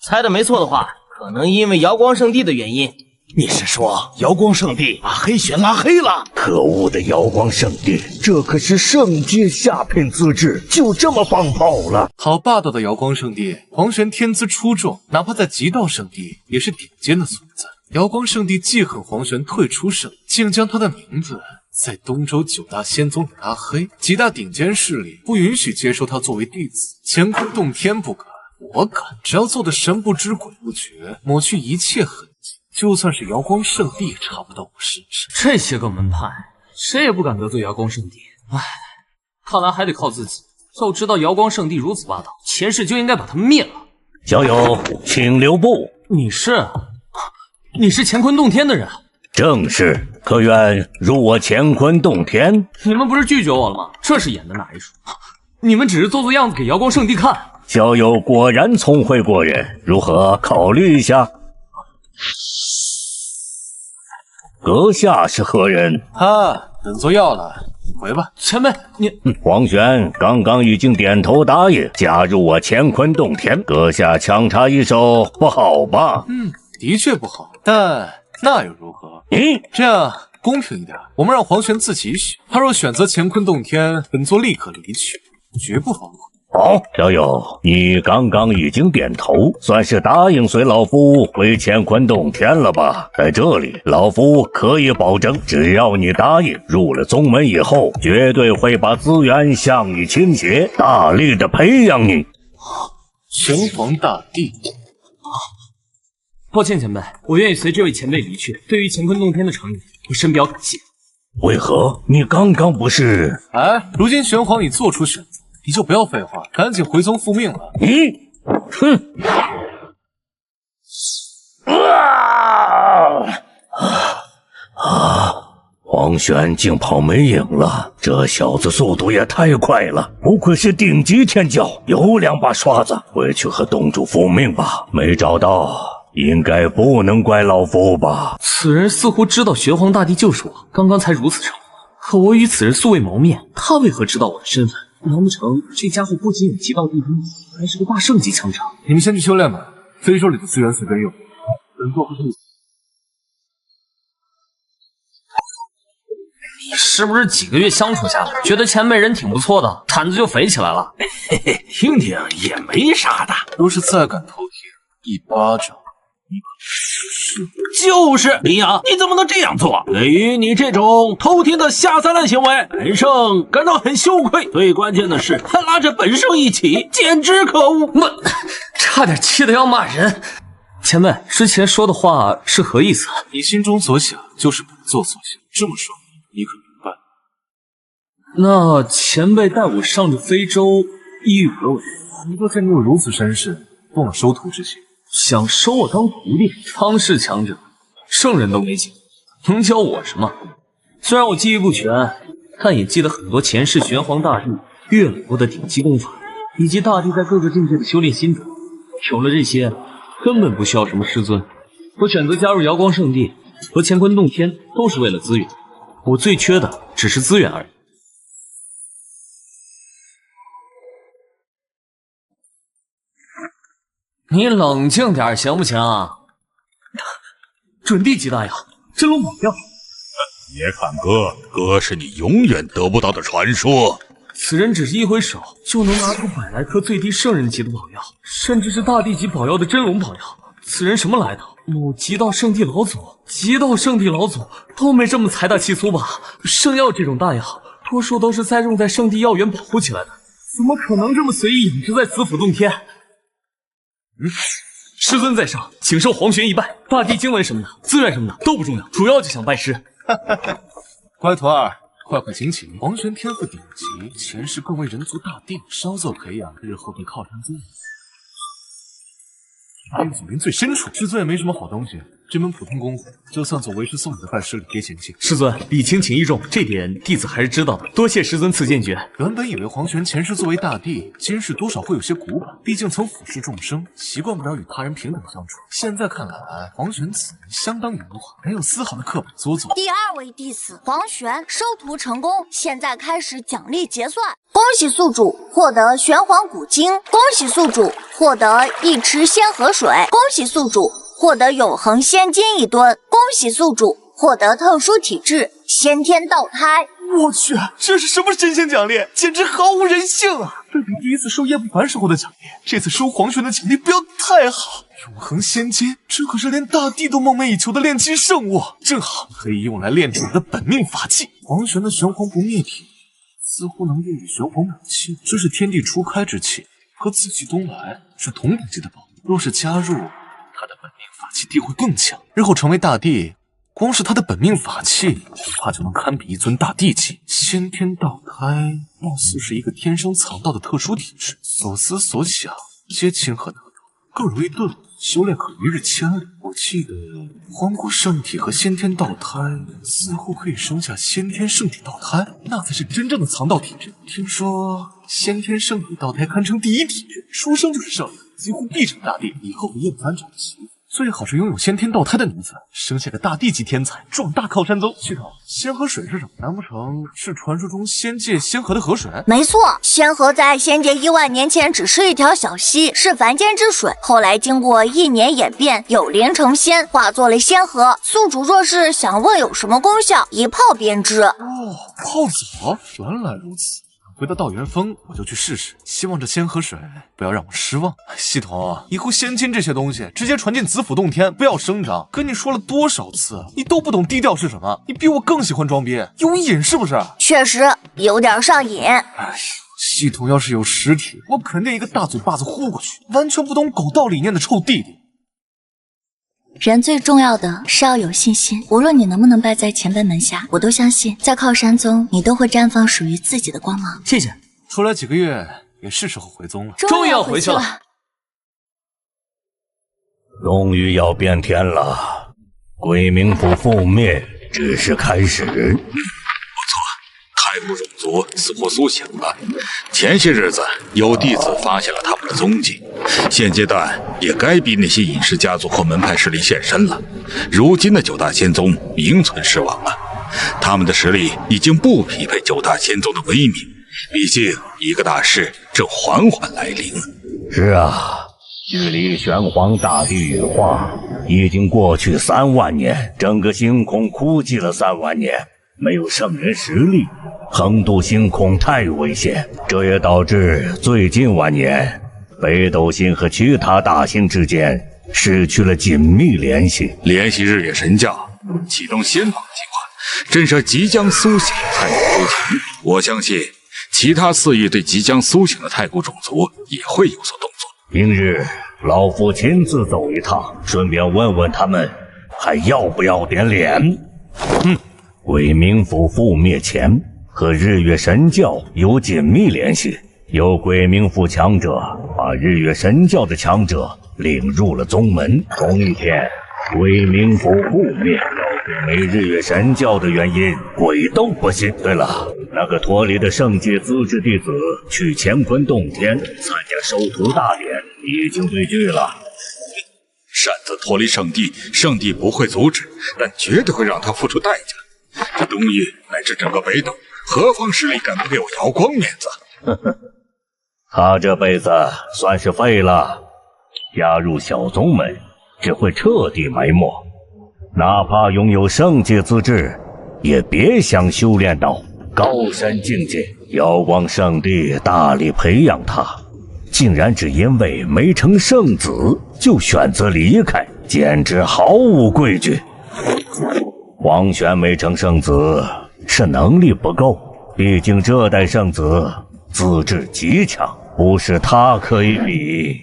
猜的没错的话，可能因为瑶光圣地的原因。你是说瑶光圣地把黑玄拉黑了？可恶的瑶光圣地，这可是圣阶下品资质，就这么放炮了？好霸道的瑶光圣地，黄玄天资出众，哪怕在极道圣地也是顶尖的存在。瑶光圣地记恨黄玄退出圣，竟将他的名字在东周9大仙宗里拉黑，几大顶尖势力不允许接收他作为弟子，乾坤洞天不敢，我敢，只要做的神不知鬼不觉，抹去一切痕迹，就算是瑶光圣地也查不到我身上。这些个门派，谁也不敢得罪瑶光圣地。唉，看来还得靠自己。要知道瑶光圣地如此霸道，前世就应该把他们灭了。小友，请留步。你是乾坤洞天的人？正是，可愿入我乾坤洞天？你们不是拒绝我了吗？这是演的哪一出？你们只是做做样子给瑶光圣地看。小友果然聪慧过人，如何考虑一下？阁下是何人？等做药了，你回吧。前辈，你黄玄刚刚已经点头答应加入我乾坤洞天，阁下强插一手不好吧？的确不好，但那又如何？这样公平一点，我们让黄玄自己选，他若选择乾坤洞天，本座立刻离去，绝不反悔。好，小友，你刚刚已经点头，算是答应随老夫回乾坤洞天了吧？在这里，老夫可以保证，只要你答应，入了宗门以后，绝对会把资源向你倾斜，大力的培养你。玄黄大帝。抱歉前辈，我愿意随这位前辈离去。对于乾坤洞天的诚意，我深表感谢。为何？你刚刚不是……如今玄黄已做出选择，你就不要废话，赶紧回宗复命了。黄玄竟跑没影了，这小子速度也太快了，不愧是顶级天骄，有2把刷子。回去和洞主复命吧，没找到应该不能怪老夫吧？此人似乎知道玄黄大帝就是我，刚刚才如此称呼。可我与此人素未谋面，他为何知道我的身份？难不成这家伙不仅有极道帝兵，还是个大圣级强者？你们先去修炼吧，非洲里的资源随便用，本座不是。你是不是几个月相处下来，觉得前辈人挺不错的，胆子就肥起来了？嘿嘿，听听也没啥的。若是再敢偷听，一巴掌你可就是林阳，你怎么能这样做？对于你这种偷听的下三滥行为，本圣感到很羞愧。最关键的是，还拉着本圣一起，简直可恶！差点气得要骂人。前辈之前说的话是何意思？你心中所想就是本座所想，这么说你可明白？那前辈带我上这非洲，意欲何为？本座见你有如此身世，动了收徒之心。想收我当徒弟？汤氏强者，圣人都没几个，能教我什么？虽然我记忆不全，但也记得很多前世玄黄大帝阅览过的顶级功法，以及大帝在各个境界的修炼心得。有了这些，根本不需要什么师尊。我选择加入瑶光圣地和乾坤洞天，都是为了资源。我最缺的只是资源而已。你冷静点行不行？准地级大药，真龙宝药。别看哥是你永远得不到的传说。此人只是一挥手就能拿出100来颗最低圣人级的宝药，甚至是大地级宝药的真龙宝药。此人什么来头？某极道圣地老祖、极道圣地老祖都没这么财大气粗吧？圣药这种大药，多数都是栽种在圣地药园保护起来的，怎么可能这么随意养殖在子府洞天？师尊在上，请受黄玄一拜。大地经文什么的，资源什么的都不重要，主要就想拜师。乖徒儿，快请起。黄玄天赋顶级，前世更为人族大定，稍作培养，日后便靠山宗。大运祖灵最深处，师尊也没什么好东西，这门普通功夫，就算做为师送你的拜师礼，别嫌弃。师尊，礼轻情意重，这点弟子还是知道的。多谢师尊赐剑诀。原本以为黄玄前世作为大帝，今世多少会有些古板，毕竟曾俯视众生，习惯不了与他人平等相处。现在看来，黄玄此人相当圆滑，没有丝毫的刻板做作。第2位弟子黄玄收徒成功，现在开始奖励结算。恭喜宿主获得玄黄古晶，恭喜宿主获得1池仙河水，恭喜宿主获得永恒仙金1吨，恭喜宿主获得特殊体质先天道胎。我去，这是什么神仙奖励？简直毫无人性啊！这比第一次收叶不凡时候的奖励，这次收黄玄的奖励不要太好。永恒仙金，这可是连大帝都梦寐以求的炼金圣物，正好可以用来炼制我的本命法器。黄玄的玄黄不灭体似乎能孕育玄黄母气，这是天地初开之气，和紫气东来是同等级的宝物。若是加入，他的本命法器定会更强，日后成为大帝，光是他的本命法器恐怕就能堪比一尊大帝级。先天道胎貌似是一个天生藏道的特殊体质，所思所想皆情何得更容易顿悟，修炼可一日千里。我记得荒古圣体和先天道胎似乎可以生下先天圣体道胎，那才是真正的藏道体质。听说先天圣体道胎堪称第一体质，出生就是圣人，几乎必成大帝。以后给叶不凡找媳妇，最好是拥有先天道胎的女子，生下个大帝级天才，壮大靠山宗。系统，仙河水是什么？难不成是传说中仙界仙河的河水？没错，仙河在仙界1万年前只是一条小溪，是凡间之水，后来经过1年演变，有灵成仙，化作了仙河。宿主若是想问有什么功效，一泡便知。哦，泡澡，原来如此。回到道元峰，我就去试试，希望这仙河水不要让我失望。系统，以后仙金这些东西直接传进紫府洞天，不要生长。跟你说了多少次，你都不懂低调是什么？你比我更喜欢装逼，有瘾是不是？确实有点上瘾。系统要是有实体，我肯定一个大嘴巴子呼过去。完全不懂狗道理念的臭弟弟。人最重要的是要有信心，无论你能不能拜在前辈门下，我都相信在靠山宗你都会绽放属于自己的光芒。谢谢。出来几个月也是时候回宗了。终于要回去了。终于要变天了，鬼冥府覆灭只是开始。不错，太古种族似乎苏醒了。前些日子有弟子发现了他们的踪迹，现阶段也该逼那些隐士家族或门派势力现身了。如今的9大仙宗名存实亡了，他们的实力已经不匹配9大仙宗的威名，毕竟一个大事正缓缓来临。是啊，距离玄黄大帝羽化已经过去3万年，整个星空枯寂了3万年，没有圣人实力，横渡星空太危险。这也导致最近晚年北斗星和其他大星之间失去了紧密联系。联系日月神教，启动仙榜计划，震慑即将苏醒的太古族群。我相信其他4域对即将苏醒的太古种族也会有所动作。明日老夫亲自走一趟，顺便问问他们还要不要点脸。鬼冥府覆灭前和日月神教有紧密联系，有鬼冥府强者把日月神教的强者领入了宗门。同一天，鬼冥府覆灭，要是没日月神教的原因，鬼都不信。对了，那个脱离的圣界资质弟子去乾坤洞天参加收徒大典，已经对聚了。擅自脱离圣地，圣地不会阻止，但绝对会让他付出代价。这东域乃至整个北斗，何方势力敢不给我瑶光面子？他这辈子算是废了，加入小宗门只会彻底埋没，哪怕拥有圣界资质，也别想修炼到高深境界。瑶光圣地大力培养他，竟然只因为没成圣子就选择离开，简直毫无规矩。黄玄没成圣子是能力不够，毕竟这代圣子资质极强，不是他可以比。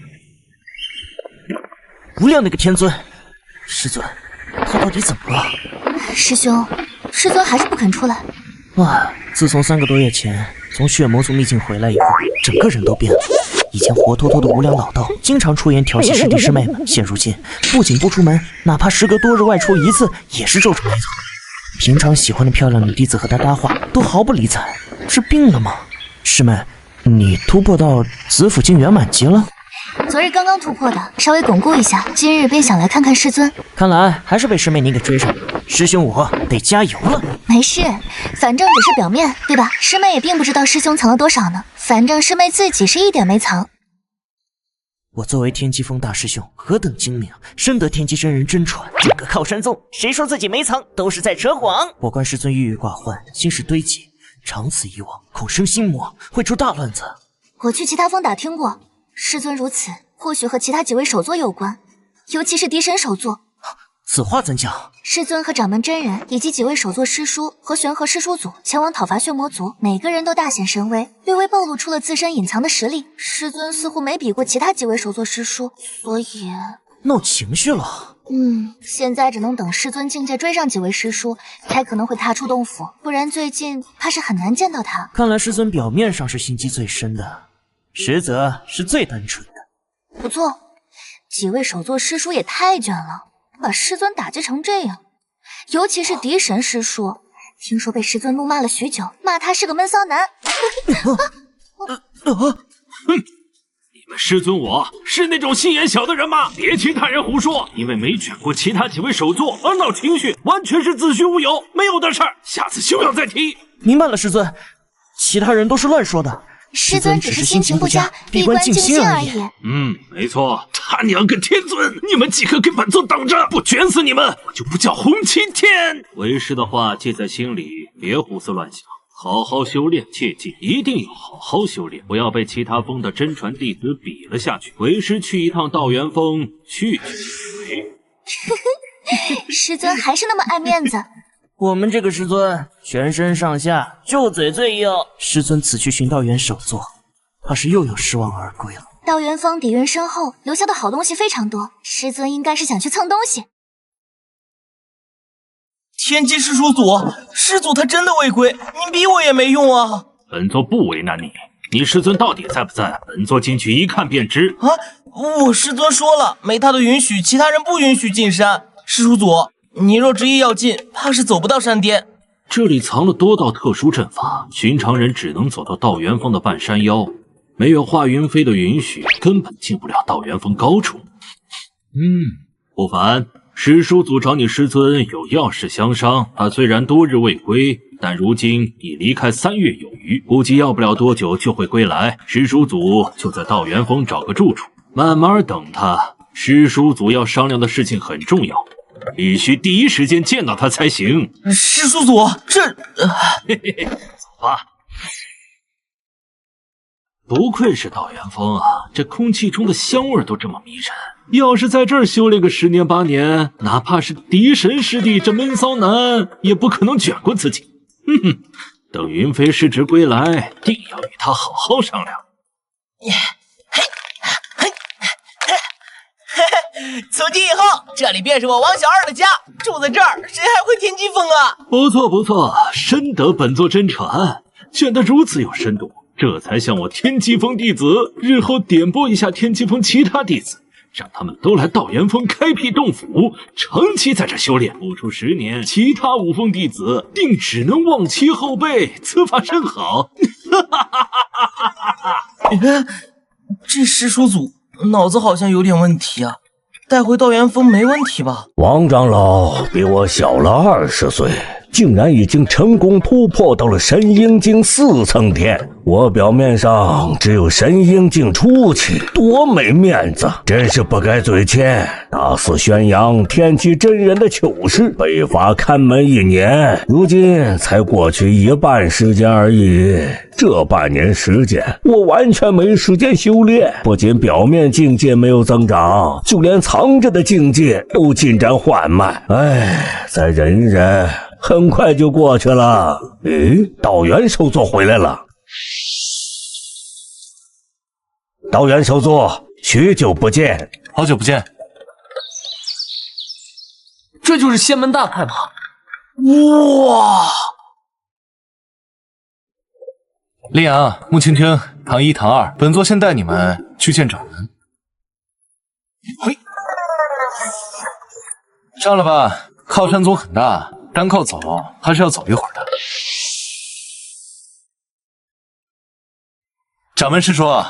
无量那个天尊，师尊，他到底怎么了？师兄还是不肯出来。哇，自从3个多月前从血魔族秘境回来以后，整个人都变了，以前活脱脱的无良老道，经常出言调戏师弟师妹们。现如今不仅不出门，哪怕时隔多日外出一次，也是皱皱眉头。平常喜欢的漂亮女弟子和他搭话，都毫不理睬。是病了吗？师妹，你突破到子府境圆满级了？昨日刚刚突破的，稍微巩固一下，今日便想来看看师尊。看来还是被师妹您给追上了，师兄我得加油了。没事，反正只是表面，对吧？师妹也并不知道师兄藏了多少呢。反正师妹自己是一点没藏。我作为天机峰大师兄，何等精明，深得天机真人真传。整个靠山宗，谁说自己没藏，都是在扯谎。我观师尊郁郁寡欢，心事堆积，长此以往，恐生心魔，会出大乱子。我去其他峰打听过，师尊如此，或许和其他几位首座有关，尤其是敌神首座。此话怎讲？师尊和掌门真人以及几位首座师叔和玄和师叔组前往讨伐血魔族，每个人都大显神威，略微暴露出了自身隐藏的实力。师尊似乎没比过其他几位首座师叔，所以闹情绪了。现在只能等师尊境界追上几位师叔，才可能会踏出洞府，不然最近怕是很难见到他。看来师尊表面上是心机最深的，实则是最单纯的。不错，几位首座师叔也太卷了，把师尊打击成这样。尤其是敌神师叔，听说被师尊怒骂了许久，骂他是个闷骚男。你们师尊我是那种心眼小的人吗？别听他人胡说，因为没卷过其他几位首座而闹情绪，完全是子虚乌有，没有的事儿，下次休要再提。明白了，师尊，其他人都是乱说的。师尊只是心情不佳，闭关静心而已。没错，他娘个天尊，你们几个给本座等着，不卷死你们，我就不叫红旗天。为师的话记在心里，别胡思乱想，好好修炼，切记一定要好好修炼，不要被其他峰的真传弟子比了下去。为师去一趟道元峰，去水。师尊还是那么爱面子。我们这个师尊全身上下就嘴最硬，师尊此去寻道元首座，怕是又有失望而归了。道元峰底蕴深厚，留下的好东西非常多，师尊应该是想去蹭东西。天机师叔祖，师祖他真的违规，你逼我也没用啊。本座不为难你，你师尊到底在不在？本座进去一看便知。我师尊说了，没他的允许，其他人不允许进山。师叔祖，你若执意要进，怕是走不到山巅。这里藏了多道特殊阵法，寻常人只能走到道元峰的半山腰，没有华云飞的允许，根本进不了道元峰高处。不凡，师叔祖找你师尊有要事相商，他虽然多日未归，但如今已离开3月有余，估计要不了多久就会归来。师叔祖就在道元峰找个住处，慢慢等他。师叔祖要商量的事情很重要，必须第一时间见到他才行。师叔祖，这……走吧。不愧是道元峰啊，这空气中的香味都这么迷人。要是在这儿修炼个10年8年，哪怕是敌神师弟这闷骚男，也不可能卷过自己。等云飞失职归来，定要与他好好商量。从今以后，这里便是我王小二的家，住在这儿，谁还会天机峰啊？不错不错，深得本座真传，卷得如此有深度，这才像我天机峰弟子。日后点拨一下天机峰其他弟子，让他们都来道元峰开辟洞府，长期在这修炼，不出10年，其他5峰弟子定只能望其后辈，此法甚好。这师叔祖脑子好像有点问题啊，带回道元峰没问题吧？王长老比我小了20岁，竟然已经成功突破到了神鹰境4层天。我表面上只有神鹰境初期，多没面子，真是不该嘴欠。大肆宣扬天机真人的糗事，被罚看门1年，如今才过去1半时间而已。这半年时间，我完全没时间修炼，不仅表面境界没有增长，就连藏着的境界都进展缓慢。再忍忍，很快就过去了。道元首座回来了。道元首座，许久不见。好久不见。这就是仙门大派吗？哇！林阳、穆青青、唐一、唐二，本座先带你们去见掌门。嘿，上来吧。靠山宗很大，单靠走还是要走一会儿的。掌门师说，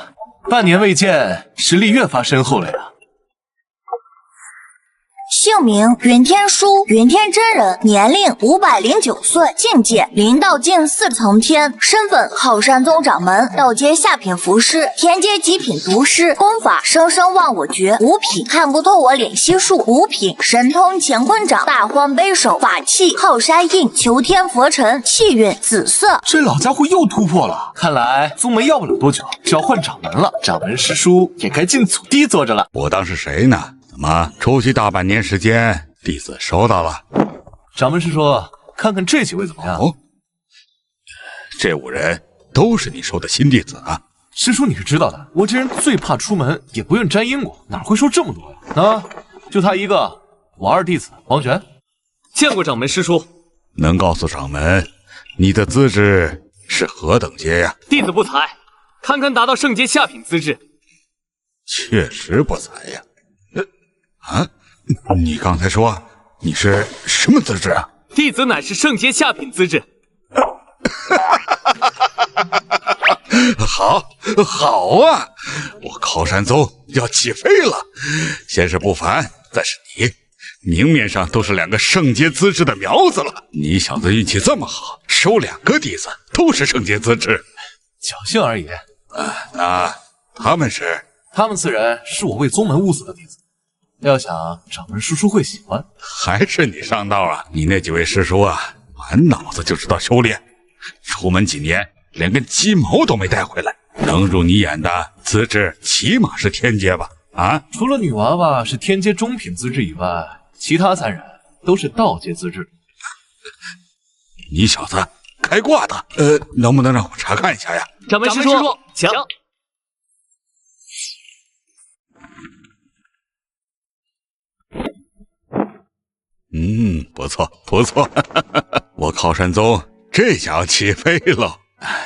半年未见，实力越发深厚了呀。姓名云天书，云天真人，年龄509岁，境界灵道境4层天，身份靠山宗掌门，道阶下品符师，天阶极品毒师，功法生生忘我诀，5品看不透我脸息术，5品神通乾坤掌，大荒背手，法器靠山印，求天佛尘，气运紫色。这老家伙又突破了，看来宗门要不了多久就要换掌门了，掌门师叔也该进祖地坐着了。我当是谁呢？怎么，出去大半年时间，弟子收到了。掌门师叔，看看这几位怎么样？哦，这5人都是你收的新弟子啊。师叔你是知道的，我这人最怕出门，也不愿沾因果，哪会收这么多呀？啊，就他一个，我2弟子王璇。见过掌门师叔。能告诉掌门，你的资质是何等阶呀？弟子不才，堪堪达到圣阶下品资质。确实不才呀。你刚才说你是什么资质啊？弟子乃是圣阶下品资质。好啊！我靠山宗要起飞了，先是不凡，再是你，明面上都是2个圣阶资质的苗子了。你小子运气这么好，收2个弟子都是圣阶资质，侥幸而已。那他们4人是我为宗门物色的弟子。料想掌门师叔会喜欢，还是你上道啊？你那几位师叔啊，满脑子就知道修炼，出门几年连根鸡毛都没带回来。能入你眼的资质起码是天阶吧？啊，除了女娃娃是天阶中品资质以外，其他3人都是道阶资质。你小子开挂的，能不能让我查看一下呀？掌门师叔，请。不错不错，我靠山宗这下要起飞喽！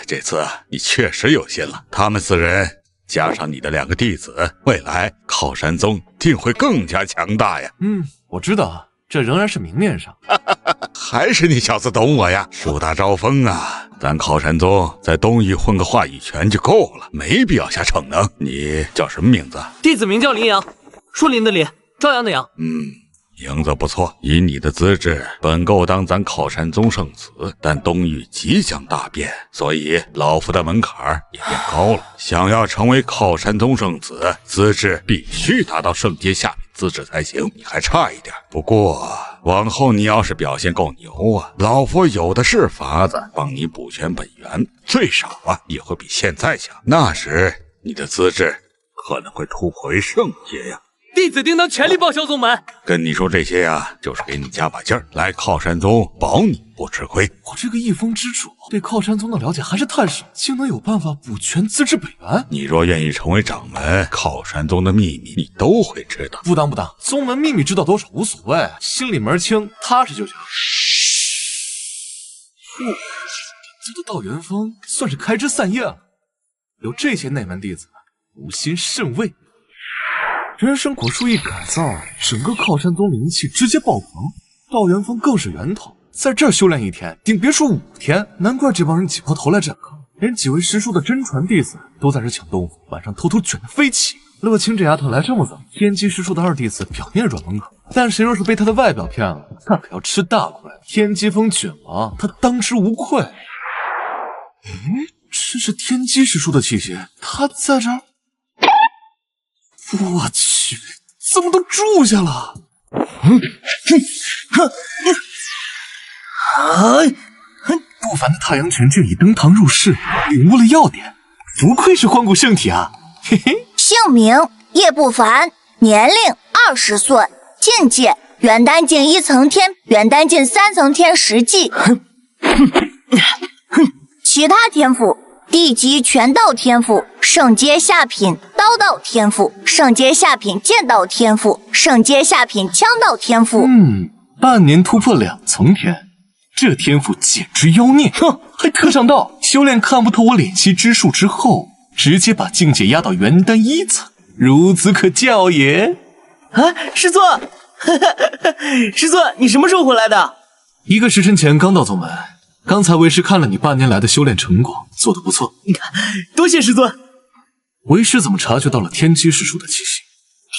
这次你确实有心了，他们4人加上你的2个弟子，未来靠山宗定会更加强大呀。我知道，这仍然是明面上。还是你小子懂我呀！树大招风啊，咱靠山宗在东域混个话语权就够了，没必要下逞能。你叫什么名字？弟子名叫林阳，树林的林，朝阳的阳。名字不错，以你的资质，本够当咱靠山宗圣子，但东域即将大变，所以老夫的门槛也变高了。想要成为靠山宗圣子，资质必须达到圣阶下品资质才行，你还差一点。不过往后你要是表现够牛啊，老夫有的是法子帮你补全本源，最少啊也会比现在强。那时你的资质可能会突破为圣阶呀。弟子定当全力报效宗门。跟你说这些呀，就是给你加把劲儿，来靠山宗保你不吃亏。我这个一方之主对靠山宗的了解还是太少，竟能有办法补全资质本源。你若愿意成为掌门，靠山宗的秘密你都会知道。不当，宗门秘密知道多少无所谓，心里门清，踏实就行。这的道元峰算是开枝散叶了，有这些内门弟子，无心甚慰。人参果树一改造，整个靠山宗灵气直接爆棚，道元峰更是源头。在这儿修炼1天，顶别说5天，难怪这帮人挤破头来占坑。连几位师叔的真传弟子都在这抢东府，晚上偷偷卷得飞起。乐清这丫头来这么早，天机师叔的2弟子表面软门口，但谁若是被他的外表骗了，那可要吃大亏。天机峰卷王，他当之无愧。这是天机师叔的气息，他在这儿。我去，怎么都住下了？不凡的太阳拳竟已登堂入室，领悟了要点，不愧是荒古圣体啊！嘿嘿。姓名叶不凡，年龄20岁，境界元丹境1层天，元丹境3层天实际。其他天赋。地级拳道天赋，圣阶下品刀道天赋，圣阶下品剑道天赋，圣阶下品枪道天赋。半年突破2层天，这天赋简直妖孽！哼，还特上道，修炼看不透我敛息之术之后，直接把境界压到元丹1层，孺子可教也。啊，师尊，师尊，你什么时候回来的？1个时辰前刚到宗门，刚才为师看了你半年来的修炼成果，做得不错。多谢师尊。为师怎么察觉到了天机师叔的气息？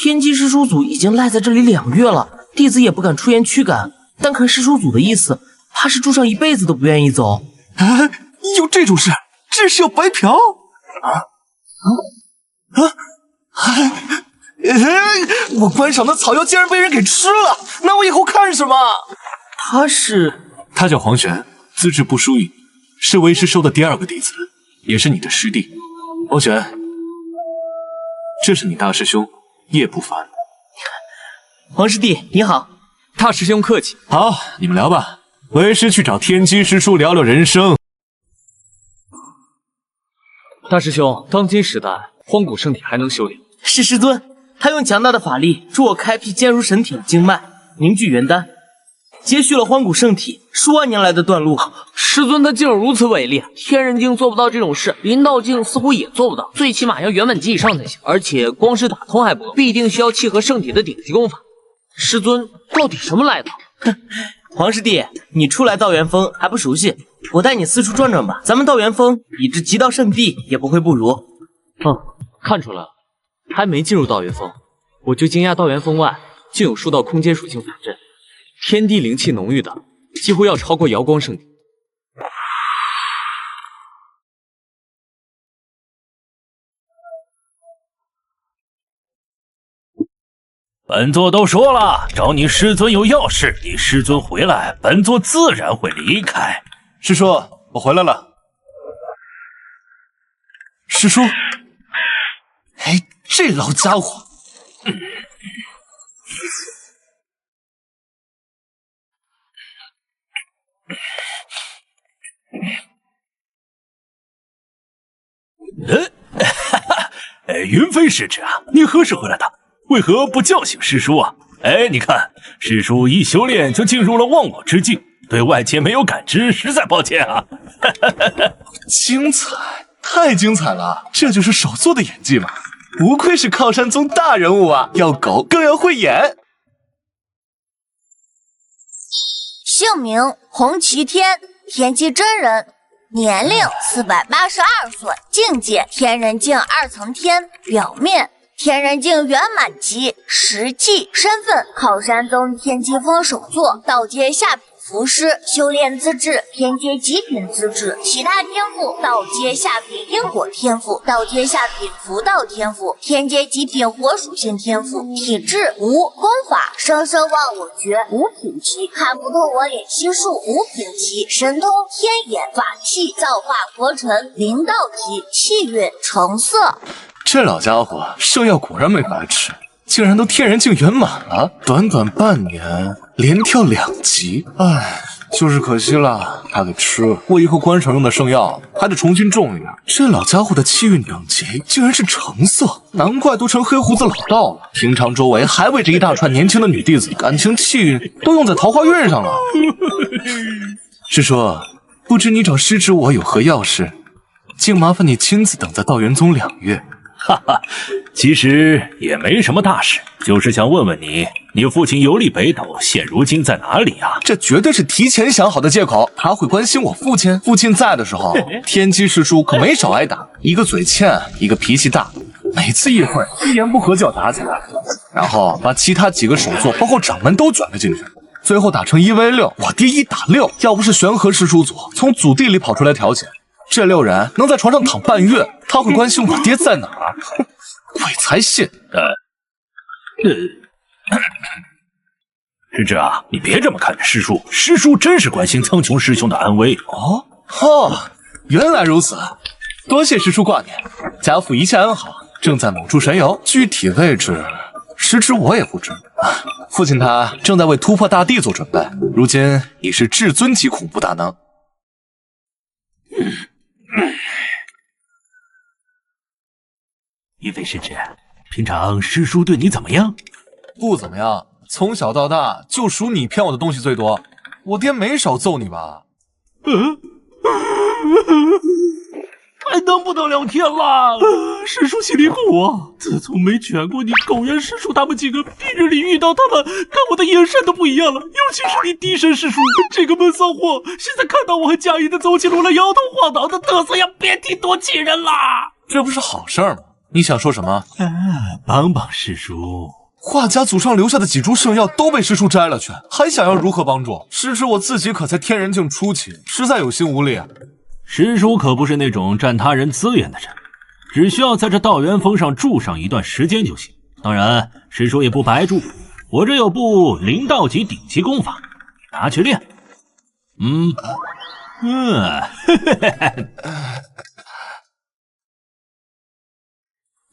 天机师叔组已经赖在这里2月了，弟子也不敢出言驱赶，但看师叔组的意思，怕是住上一辈子都不愿意走。啊，有这种事？这是要白嫖？我观赏的草药竟然被人给吃了，那我以后看什么？他叫黄玄，资质不输于你，是为师收的第2个弟子，也是你的师弟。黄玄，这是你大师兄叶不凡。黄师弟你好。大师兄客气。好，你们聊吧，为师去找天机师叔聊聊人生。大师兄，当今时代，荒古圣体还能修炼？是师尊，他用强大的法力助我开辟坚如神体的经脉，凝聚元丹，接续了荒古圣体数万年来的断路。师尊他竟有如此伟力，天人境做不到这种事，临道境似乎也做不到，最起码要元满级以上才行。而且光是打通还不够，必定需要契合圣体的顶级功法。师尊到底什么来头？黄师弟，你初来道元峰还不熟悉，我带你四处转转吧。咱们道元峰以至极道圣地也不会不如。看出来了，还没进入道元峰，我就惊讶道元峰外竟有数道空间属性法阵，天地灵气浓郁的，几乎要超过瑶光圣地。本座都说了，找你师尊有要事，你师尊回来，本座自然会离开。师叔，我回来了。师叔，哎，这老家伙，云飞师侄啊，你何时回来的？为何不叫醒师叔啊？哎，你看，师叔一修炼就进入了忘我之境，对外界没有感知，实在抱歉啊。精彩，太精彩了！这就是手作的演技嘛，不愧是靠山宗大人物啊，要狗更要会演。姓名洪齐天，天机真人，年龄482岁，境界天人境2层天，表面天人境圆满级，实际身份靠山宗天机峰首座，道阶下品符师，修炼资质天阶极品资质，其他天赋道阶下品因果天赋，道阶下品符道天赋，天阶极品火属性天赋，体质无，功法生生忘我诀5品级，看不透我脸息术5品级，神通天眼法器造化合成灵道级，气运成色。这老家伙圣药果然没白吃，竟然都天人境圆满了，短短半年连跳2级，唉，就是可惜了，他给吃了。我以后观赏用的圣药还得重新种一点。这老家伙的气运等级竟然是橙色，难怪都成黑胡子老道了。平常周围还围着一大串年轻的女弟子，感情气运都用在桃花运上了。师叔，不知你找师侄我有何要事，竟麻烦你亲自等在道元宗2月。哈哈，其实也没什么大事，就是想问问你，你父亲游历北斗，现如今在哪里啊？这绝对是提前想好的借口。他会关心我父亲？父亲在的时候，天机师叔可没少挨打，一个嘴欠，一个脾气大，每次一会一言不合就要打起来，然后把其他几个首座包括掌门都卷了进去，最后打成1v6，我爹1打6，要不是玄和师叔祖从祖地里跑出来调解，这6人能在床上躺半月，他会关心我爹在哪儿？鬼才信！师侄啊，你别这么看着师叔，师叔真是关心苍穹师兄的安危。原来如此，多谢师叔挂念。家父一切安好，正在某处神游，具体位置师侄我也不知。父亲他正在为突破大地做准备，如今已是至尊级恐怖大能。云飞师侄，平常师叔对你怎么样？不怎么样，从小到大就属你骗我的东西最多。我爹没少揍你吧？还能不能聊天了？师叔心里苦啊！自从没劝过你狗元师叔他们几个，平日里遇到他们，看我的眼神都不一样了。尤其是你嫡神师叔这个闷骚货，现在看到我还假意的走起路来，摇头晃脑的嘚瑟呀，别提多气人啦！这不是好事吗？你想说什么？帮帮师叔。华家祖上留下的几株圣药都被师叔摘了去，还想要如何帮助？师侄我自己可才天人境初期，实在有心无力啊。师叔可不是那种占他人资源的人，只需要在这道元峰上住上一段时间就行。当然，师叔也不白住，我这有部灵道级顶级功法，拿去练。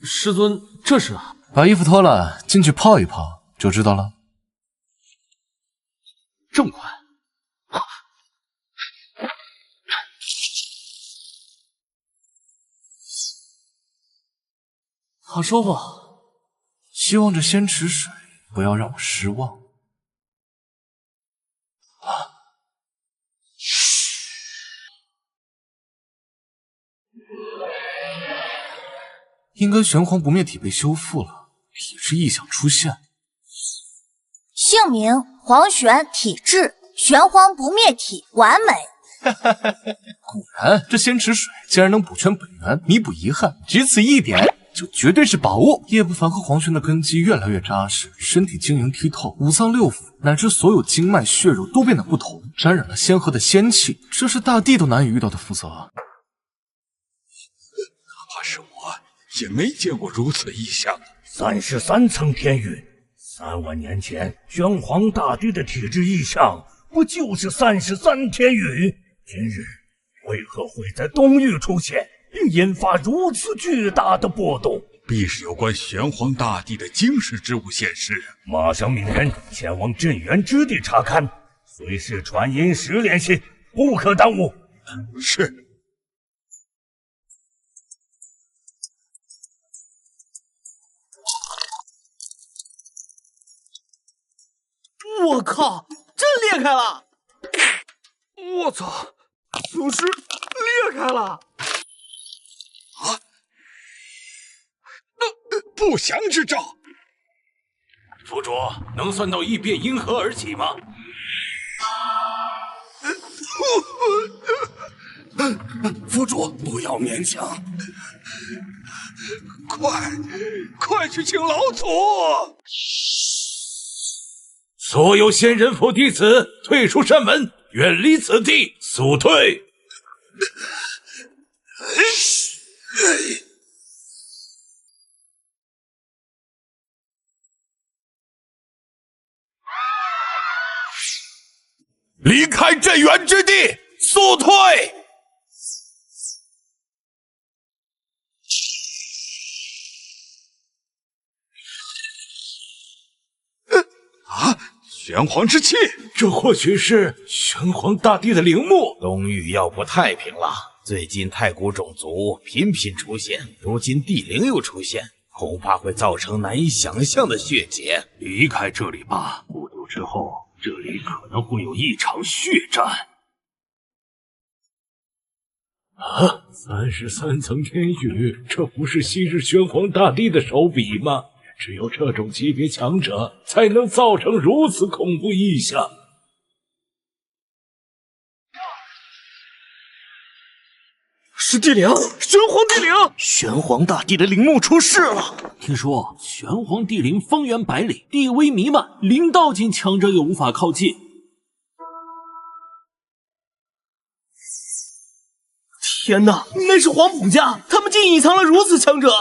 师尊，这是啊，把衣服脱了，进去泡一泡就知道了。这么快？好舒服，希望这仙池水不要让我失望。应该玄黄不灭体被修复了，体质异象出现。姓名黄玄，体质玄黄不灭体，完美。果然，这仙池水竟然能补全本源，弥补遗憾，只此一点就绝对是宝物。叶不凡和黄轩的根基越来越扎实，身体晶莹剔透，五脏六腑乃至所有经脉血肉都变得不同，沾染了仙河的仙气，这是大帝都难以遇到的福泽。哪怕是我也没见过如此异象。33层天运，3万年前玄黄大帝的体质异象，不就是33天运？今日为何会在东域出现，并引发如此巨大的波动？必是有关玄黄大帝的惊世之物现世。马上命人前往镇元之地查勘，随时传音时联系，不可耽误。是。我靠，真裂开了！我操，祖师裂开了！啊！不祥之兆！佛主，能算到异变因何而起吗？佛主，不要勉强，快去请老祖！所有仙人府弟子退出山门，远离此地，速退！离开镇元之地，速退！啊！玄黄之气，这或许是玄黄大帝的陵墓。东域要不太平了，最近太古种族频频出现，如今地灵又出现，恐怕会造成难以想象的血劫。离开这里吧，不久之后，这里可能会有一场血战。啊！33层天宇，这不是昔日玄黄大帝的手笔吗？只有这种级别强者才能造成如此恐怖异象。是地灵，玄黄地灵，玄黄大帝的陵墓出事了。听说玄黄地灵方圆100里，地威弥漫，灵道境强者也无法靠近。天哪，那是黄埔家，他们竟隐藏了如此强者。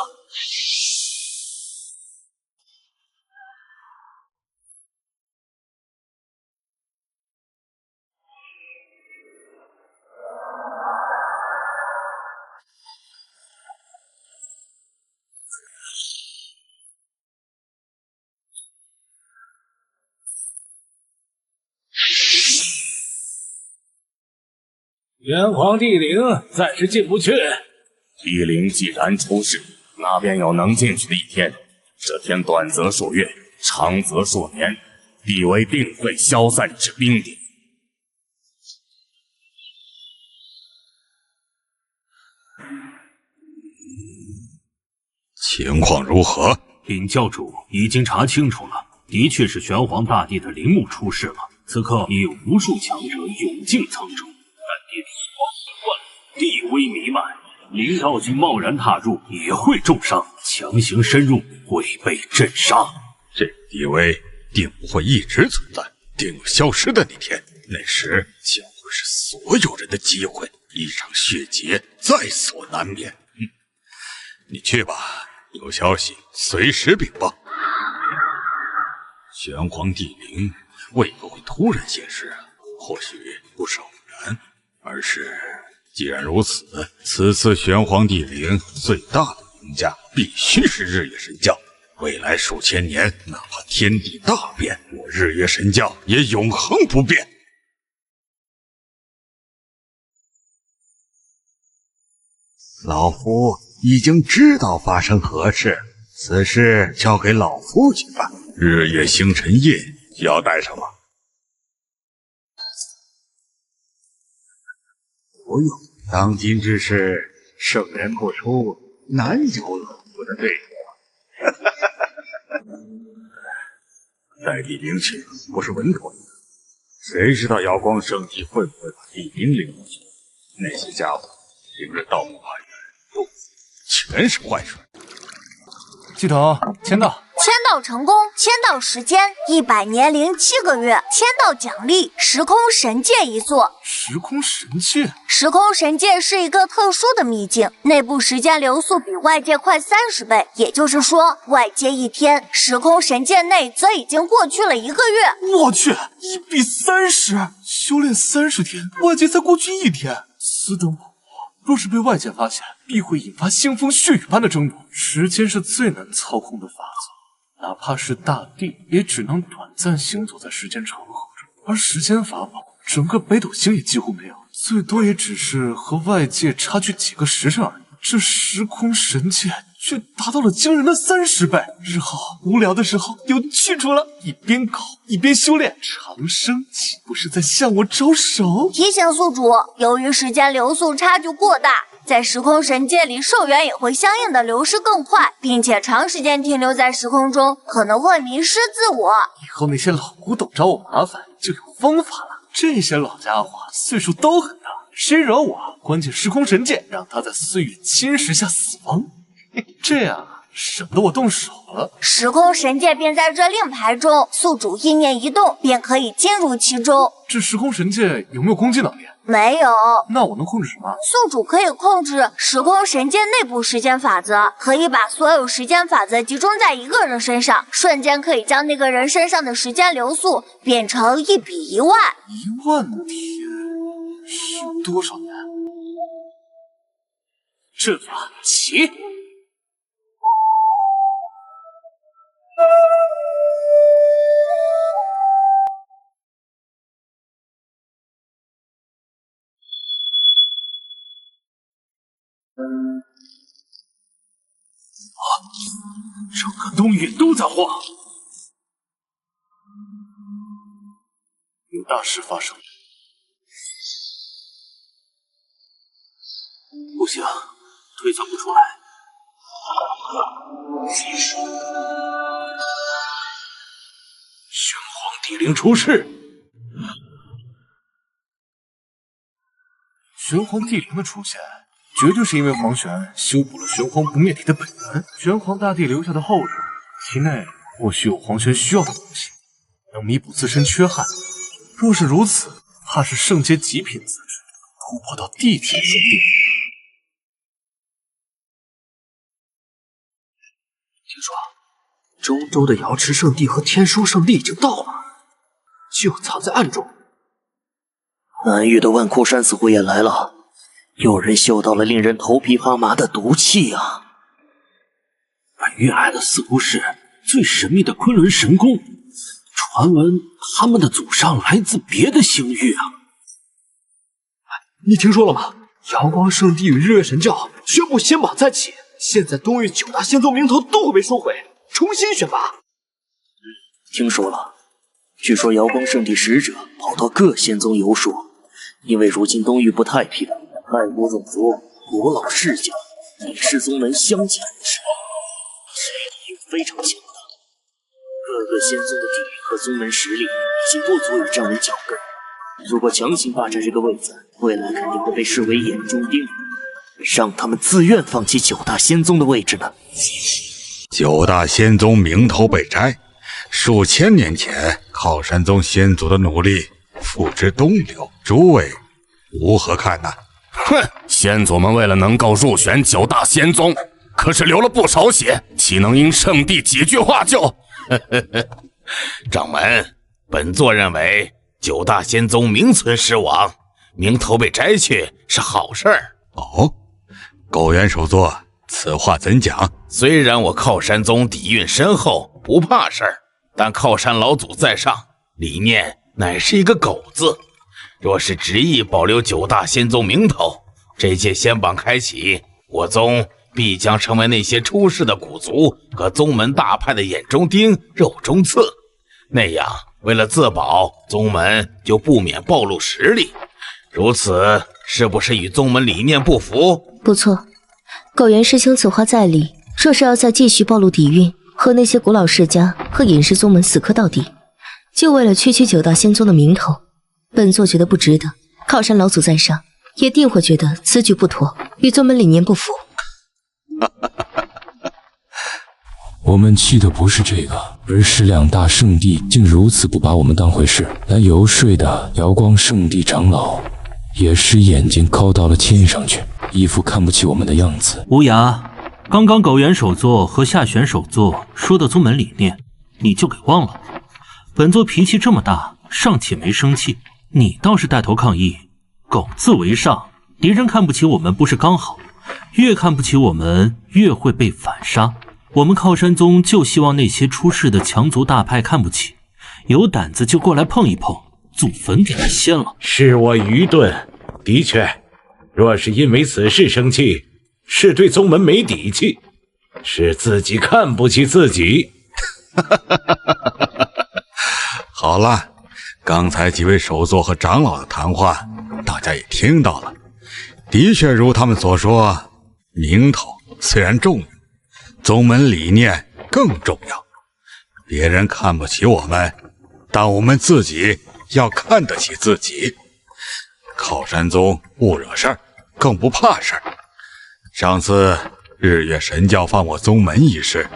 玄黄地灵暂时进不去。地灵既然出世，那便有能进去的一天。这天短则数月，长则数年，地威定会消散至冰点。情况如何？禀教主，已经查清楚了，的确是玄黄大帝的陵墓出事了。此刻已有无数强者涌进苍州，但地里光阴乱，地威弥漫，灵道境贸然踏入也会重伤，强行深入会被镇杀。这地威定不会一直存在，定有消失的那天，那时将会是所有人的机会，一场血劫在所难免。你去吧，有消息随时禀报。玄黄帝陵为何会突然现世？或许不是偶然，而是既然如此，此次玄黄帝陵最大的赢家必须是日月神教。未来数千年，哪怕天地大变，我日月神教也永恒不变。老夫已经知道发生何事，此事交给老夫去办。日月星辰印要带上吗？不用，当今之事，圣人不出，难有老夫的对手。带地灵去不是稳妥的，谁知道瑶光圣地会不会把地灵领过去？那些家伙平日盗墓花园，肚子全是坏水。系统签到。签到成功，签到时间100年07个月，签到奖励时空神戒一座。时空神戒，时空神戒是一个特殊的秘境，内部时间流速比外界快30倍，也就是说，外界1天，时空神戒内则已经过去了1个月。我去，1比30，修炼30天，外界才过去1天。此等宝物，若是被外界发现，必会引发腥风血雨般的争夺。时间是最难操控的法则，哪怕是大地，也只能短暂行走在时间长河中。而时间法宝，整个北斗星也几乎没有，最多也只是和外界差距几个时辰而已。这时空神戒却达到了惊人的30倍。日后无聊的时候有去处了，一边搞一边修炼，长生岂不是在向我招手？提醒宿主，由于时间流速差距过大，在时空神界里，寿元也会相应的流失更快，并且长时间停留在时空中，可能会迷失自我。以后那些老古董找我麻烦就有方法了。这些老家伙岁数都很大，谁惹我，关进时空神界，让他在岁月侵蚀下死亡。这样省得我动手了。时空神界便在这令牌中，宿主意念一动，便可以进入其中。这时空神界有没有攻击能力？没有。那我能控制什么？宿主可以控制时空神界内部时间法则，可以把所有时间法则集中在一个人身上，瞬间可以将那个人身上的时间流速变成1比1万。1万天是多少年？阵法起！整个东域都在晃，有大事发生。不行，推测不出来。玄黄帝陵出事。玄黄帝陵的出现，绝对是因为黄玄修补了玄黄不灭体的本源。玄黄大帝留下的后人，其内或许有黄玄需要的东西，能弥补自身缺憾。若是如此，怕是圣阶极品资质，突破到地阶限定。听说中州的瑶池圣地和天书圣地已经到了，就藏在暗中。南域的万库山似乎也来了，有人嗅到了令人头皮发麻的毒气啊！本域来的似乎是最神秘的昆仑神宫，传闻他们的祖上来自别的星域啊！你听说了吗？瑶光圣地与日月神教宣布先绑再起，现在东域9大仙宗名头都会被收回，重新选拔。听说了，据说瑶光圣地使者跑到各仙宗游说，因为如今东域不太平，太古种族、古老世家、李氏宗门相继离世，非常强大，各个仙宗的地域和宗门实力已经不足以站稳脚跟。如果强行霸占这个位子，未来肯定会被视为眼中钉，让他们自愿放弃9大仙宗的位置呢。9大仙宗名头被摘，数千年前靠山宗先祖的努力付之东流，诸位如何看呢？哼，先祖们为了能够入选9大仙宗，可是流了不少血，岂能因圣地几句话就……掌门，本座认为9大仙宗名存实亡，名头被摘去是好事儿。哦，苟元首座，此话怎讲？虽然我靠山宗底蕴深厚，不怕事儿，但靠山老祖在上，理念乃是一个狗字。若是执意保留9大仙宗名头，这届仙榜开启，我宗必将成为那些出世的古族和宗门大派的眼中钉、肉中刺。那样，为了自保，宗门就不免暴露实力。如此，是不是与宗门理念不符？不错，苟元师兄此话在理。若是要再继续暴露底蕴，和那些古老世家和隐世宗门死磕到底，就为了区区9大仙宗的名头，本座觉得不值得。靠山老祖在上，也定会觉得此举不妥，与宗门理念不符。我们气的不是这个，而是2大圣地竟如此不把我们当回事。来游说的瑶光圣地长老也是眼睛靠到了天上去，一副看不起我们的样子。无涯，刚刚苟元首座和夏玄首座说的宗门理念，你就给忘了？本座脾气这么大，尚且没生气，你倒是带头抗议。狗字为上，敌人看不起我们不是刚好？越看不起我们，越会被反杀。我们靠山宗就希望那些出世的强族大派看不起，有胆子就过来碰一碰，祖坟给他掀了。是我愚钝，的确，若是因为此事生气，是对宗门没底气，是自己看不起自己。好了，刚才几位首座和长老的谈话，大家也听到了。的确如他们所说，名头虽然重要，宗门理念更重要。别人看不起我们，但我们自己要看得起自己。靠山宗不惹事儿，更不怕事儿。上次日月神教放我宗门一事，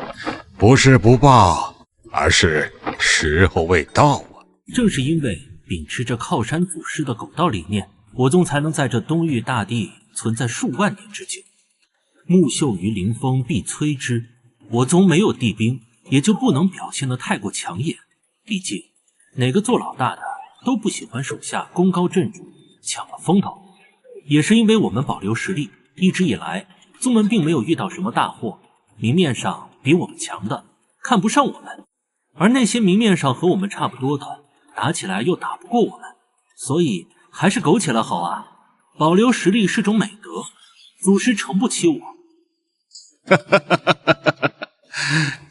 不是不报，而是时候未到啊。正是因为秉持着靠山祖师的狗道理念，我宗才能在这东域大地存在数万年之久。木秀于林风必摧之，我宗没有地兵，也就不能表现得太过抢眼。毕竟哪个做老大的都不喜欢手下功高震主，抢了风头。也是因为我们保留实力，一直以来宗门并没有遇到什么大祸，明面上比我们强的看不上我们，而那些明面上和我们差不多的，打起来又打不过我们，所以还是苟起来好啊！保留实力是种美德，祖师诚不欺我。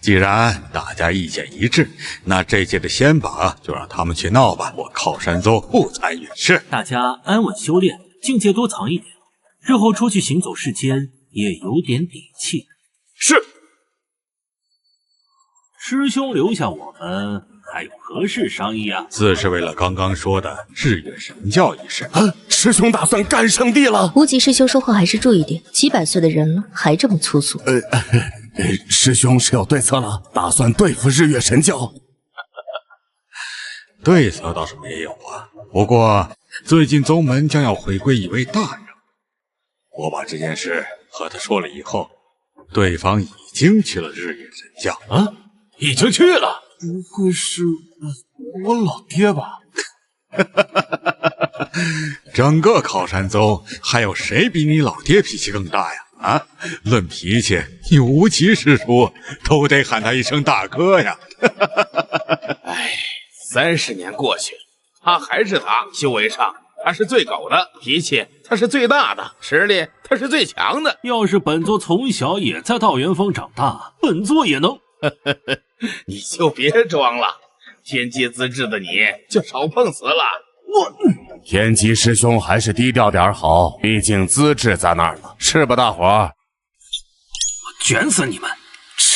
既然大家意见一致，那这届的仙榜就让他们去闹吧，我靠山宗不参与。是，大家安稳修炼，境界多藏一点，日后出去行走世间也有点底气。是。师兄留下我们还有何事商议啊？自是为了刚刚说的日月神教一事。师兄打算干圣地了？无极师兄说话还是注意点，几百岁的人了，还这么粗俗。师兄是有对策了，打算对付日月神教。对策倒是没有啊，不过最近宗门将要回归一位大人，我把这件事和他说了以后，对方已经去了日月神教啊，已经去了？不会是我老爹吧？整个靠山宗还有谁比你老爹脾气更大呀？啊，论脾气，你无极师叔都得喊他一声大哥呀！哎，30年过去，他还是他，修为上他是最狗的，脾气他是最大的，实力他是最强的。要是本座从小也在道元峰长大，本座也能。你就别装了，天机资质的你就少碰死了。天机师兄还是低调点好，毕竟资质在那儿呢，是吧，大伙儿？我卷死你们！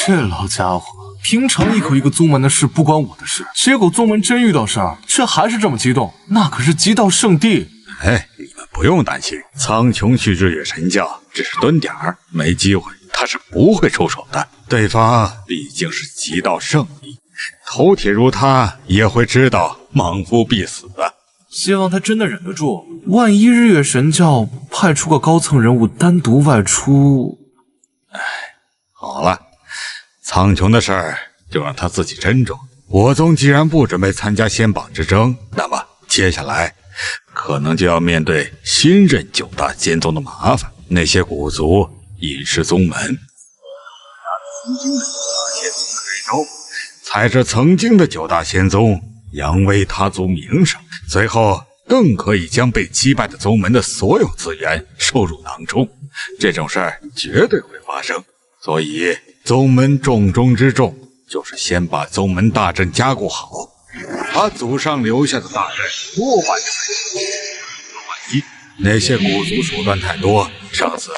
这老家伙，平常一口一个宗门的事不关我的事，结果宗门真遇到事儿，却还是这么激动，那可是极道圣地。哎，你们不用担心，苍穹去日月神教只是蹲点儿，没机会他是不会出手的。对方毕竟是极道圣地，头铁如他也会知道莽夫必死的。希望他真的忍得住，万一日月神教派出个高层人物单独外出……哎，好了，苍穹的事儿就让他自己斟酌。我宗既然不准备参加仙榜之争，那么接下来可能就要面对新任9大仙宗的麻烦。那些古族隐世宗门，曾经的9大仙宗的瑞州，踩着曾经的9大仙宗，扬威他族名声，最后更可以将被击败的宗门的所有资源收入囊中。这种事儿绝对会发生，所以宗门重中之重就是先把宗门大阵加固好，把祖上留下的大阵多完成。万一那些古族手段太多，上次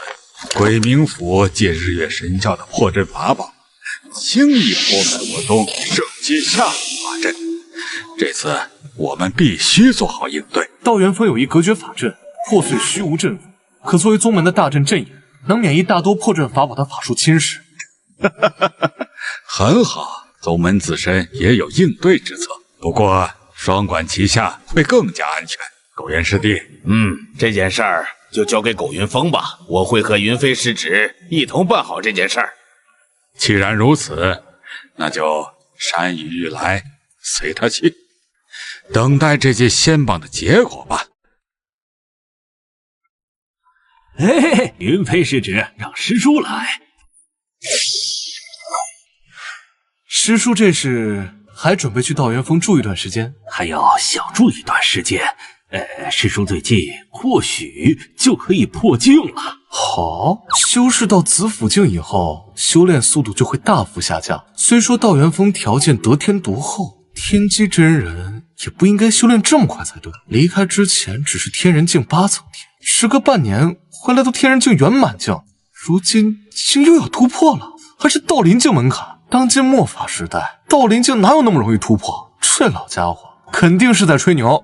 鬼冥府借日月神教的破阵法宝，轻易破开我宗圣阶下法阵。这次我们必须做好应对。道元峰有一隔绝法阵，破碎虚无阵符，可作为宗门的大阵阵眼，能免疫大多破阵法宝的法术侵蚀。很好，宗门自身也有应对之策，不过双管齐下会更加安全。苟延师弟，这件事儿就交给苟云峰吧，我会和云飞师侄一同办好这件事儿。既然如此，那就山雨欲来，随他去，等待这届仙榜的结果吧。嘿嘿嘿，云飞师侄，让师叔来。师叔这是还准备去道元峰住一段时间？还要小住一段时间。师叔最近或许就可以破境了。好，修士到子府境以后，修炼速度就会大幅下降。虽说道元峰条件得天独厚，天机真人也不应该修炼这么快才对。离开之前只是天人境8层天，时隔半年回来到天人境圆满境，如今竟又要突破了，还是道灵境门槛。当今末法时代，道灵境哪有那么容易突破？这老家伙肯定是在吹牛。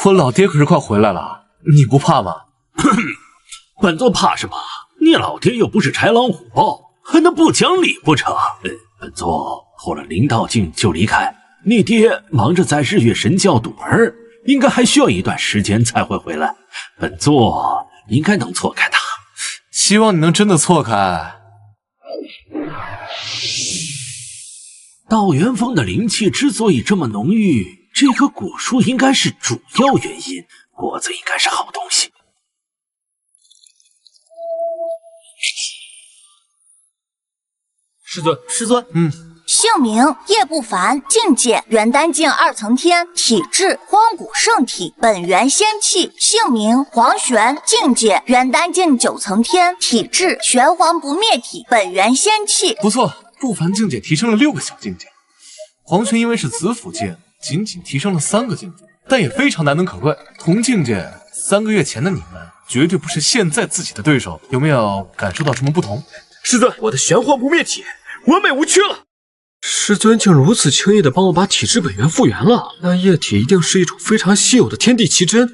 我老爹可是快回来了，你不怕吗？本座怕什么？你老爹又不是豺狼虎豹，还能不讲理不成？本座破了灵道境就离开，你爹忙着在日月神教堵门，应该还需要一段时间才会回来。本座应该能错开他，希望你能真的错开。道元峰的灵气之所以这么浓郁，这棵果树应该是主要原因，果子应该是好东西。师尊，姓名叶不凡，境界元丹境2层天，体质荒古圣体，本源仙气。姓名黄玄，境界元丹境9层天，体质玄黄不灭体，本源仙气。不错，不凡境界提升了6个小境界。黄玄因为是子府境，仅仅提升了3个境界，但也非常难能可贵。同境界3个月前的你们，绝对不是现在自己的对手。有没有感受到什么不同？师尊，我的玄黄不灭体完美无缺了。师尊竟如此轻易地帮我把体质本源复原了，那液体一定是一种非常稀有的天地奇珍。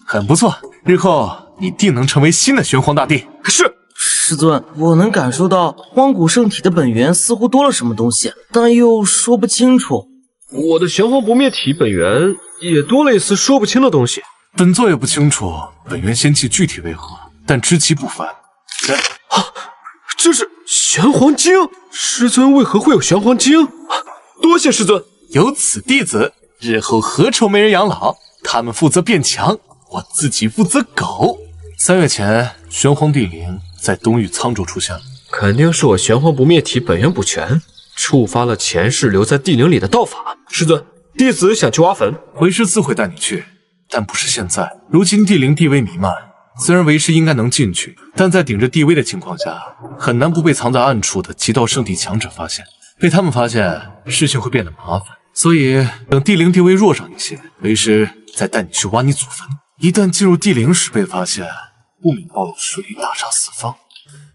很不错，日后你定能成为新的玄黄大帝。是。师尊，我能感受到荒古圣体的本源似乎多了什么东西，但又说不清楚。我的玄黄不灭体本源也多了一丝说不清的东西。本座也不清楚本源仙气具体为何，但知其不凡。这是玄黄晶，师尊为何会有玄黄晶？多谢师尊。有此弟子，日后何愁没人养老？他们负责变强，我自己负责苟。3月前，玄黄地灵在东域沧州出现了，肯定是我玄黄不灭体本源补全，触发了前世留在地灵里的道法。师尊，弟子想去挖坟，为师自会带你去，但不是现在。如今地灵地威弥漫，虽然为师应该能进去，但在顶着地威的情况下，很难不被藏在暗处的极道圣地强者发现。被他们发现，事情会变得麻烦。所以等地灵地威弱上一些，为师再带你去挖你祖坟。一旦进入地灵时被发现，不免暴露实力，大杀四方，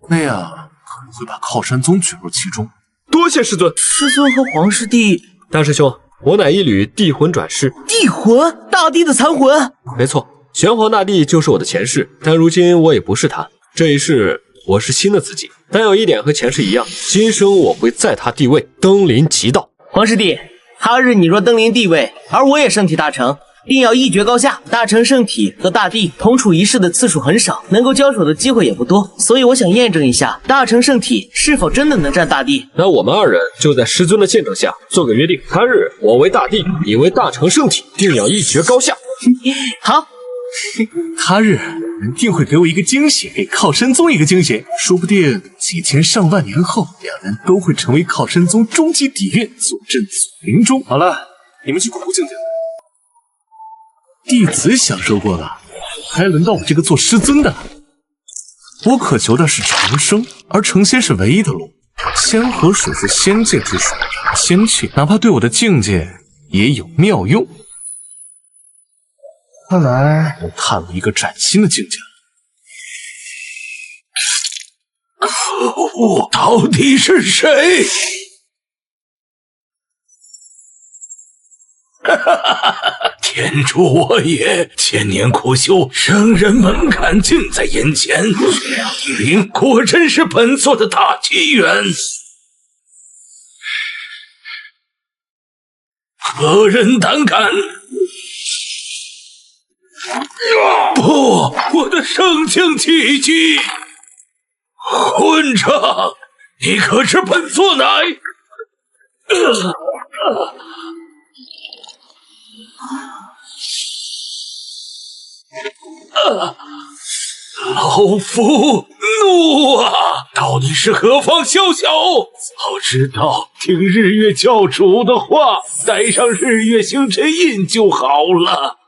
那样能会把靠山宗卷入其中。多谢师尊。师尊和皇师弟，大师兄，我乃一缕地魂转世。地魂，大帝的残魂。没错，玄黄大帝就是我的前世，但如今我也不是他。这一世我是新的自己，但有一点和前世一样，今生我会在他地位登临极道。皇师弟，他日你若登临帝位，而我也圣体大成，定要一决高下。大成圣体和大帝同处一室的次数很少，能够交手的机会也不多，所以我想验证一下大成圣体是否真的能战大帝。那我们二人就在师尊的见证下做个约定，他日我为大帝，你为大成圣体，定要一决高下。好，他日人定会给我一个惊喜，给靠山宗一个惊喜，说不定几千上万年后，两人都会成为靠山宗终极底蕴，坐镇祖灵中。好了，你们去巩固境界。弟子享受过了，还轮到我这个做师尊的。我渴求的是长生，而成仙是唯一的路。仙河水是仙界之水，仙气哪怕对我的境界也有妙用。看来我踏入一个崭新的境界了。可恶，到底是谁？哈哈哈哈！天助我也！千年苦修，圣人门槛近在眼前。地灵果真是本座的大机缘。何人胆敢？不，我的圣境契机！混账！你可知本座乃……老夫怒啊！到底是何方宵小？早知道听日月教主的话，带上日月星辰印就好了。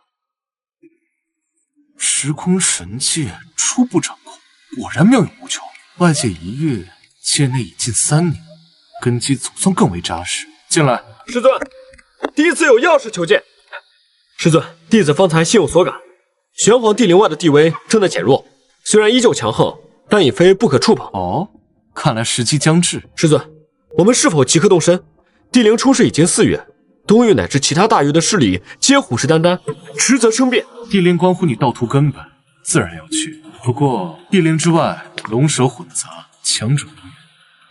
时空神界初步掌控，果然妙用无穷。外界一跃，界内已近3年，根基总算更为扎实。进来，师尊，弟子有要事求见。师尊，弟子方才心有所感，玄黄地灵外的地威正在减弱，虽然依旧强横，但已非不可触碰。哦，看来时机将至。师尊，我们是否即刻动身？地灵出世已经4月，东域乃至其他大域的势力皆虎视眈眈，迟则生变。地灵关乎你道途根本，自然要去。不过地灵之外，龙蛇混杂，强者多怨。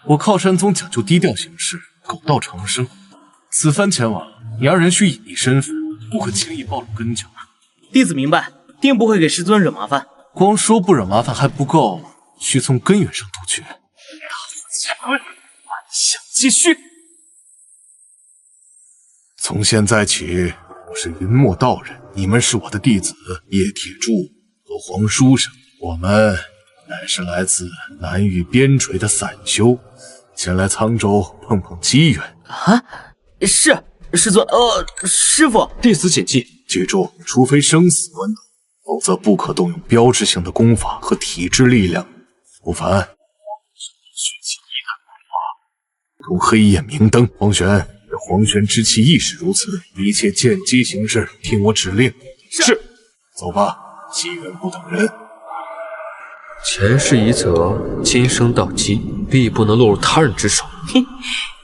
我靠山宗讲究低调行事，苟道长生。此番前往，你二人需隐匿身份，不可轻易暴露根脚。弟子明白，定不会给师尊惹麻烦。光说不惹麻烦还不够，需从根源上杜绝。大伙强，万象继续。从现在起，我是云墨道人，你们是我的弟子叶铁柱和黄书生。我们乃是来自南域边陲的散修，前来沧州碰碰机缘。啊，是师尊，师傅，弟子谨记。记住，除非生死关头，否则不可动用标志性的功法和体质力量。不凡，血气一旦爆发，如黑夜明灯。黄玄，黄玄之气亦是如此。一切见机行事，听我指令。是。走吧，机缘不等人。前世一则，今生道机，必不能落入他人之手。哼，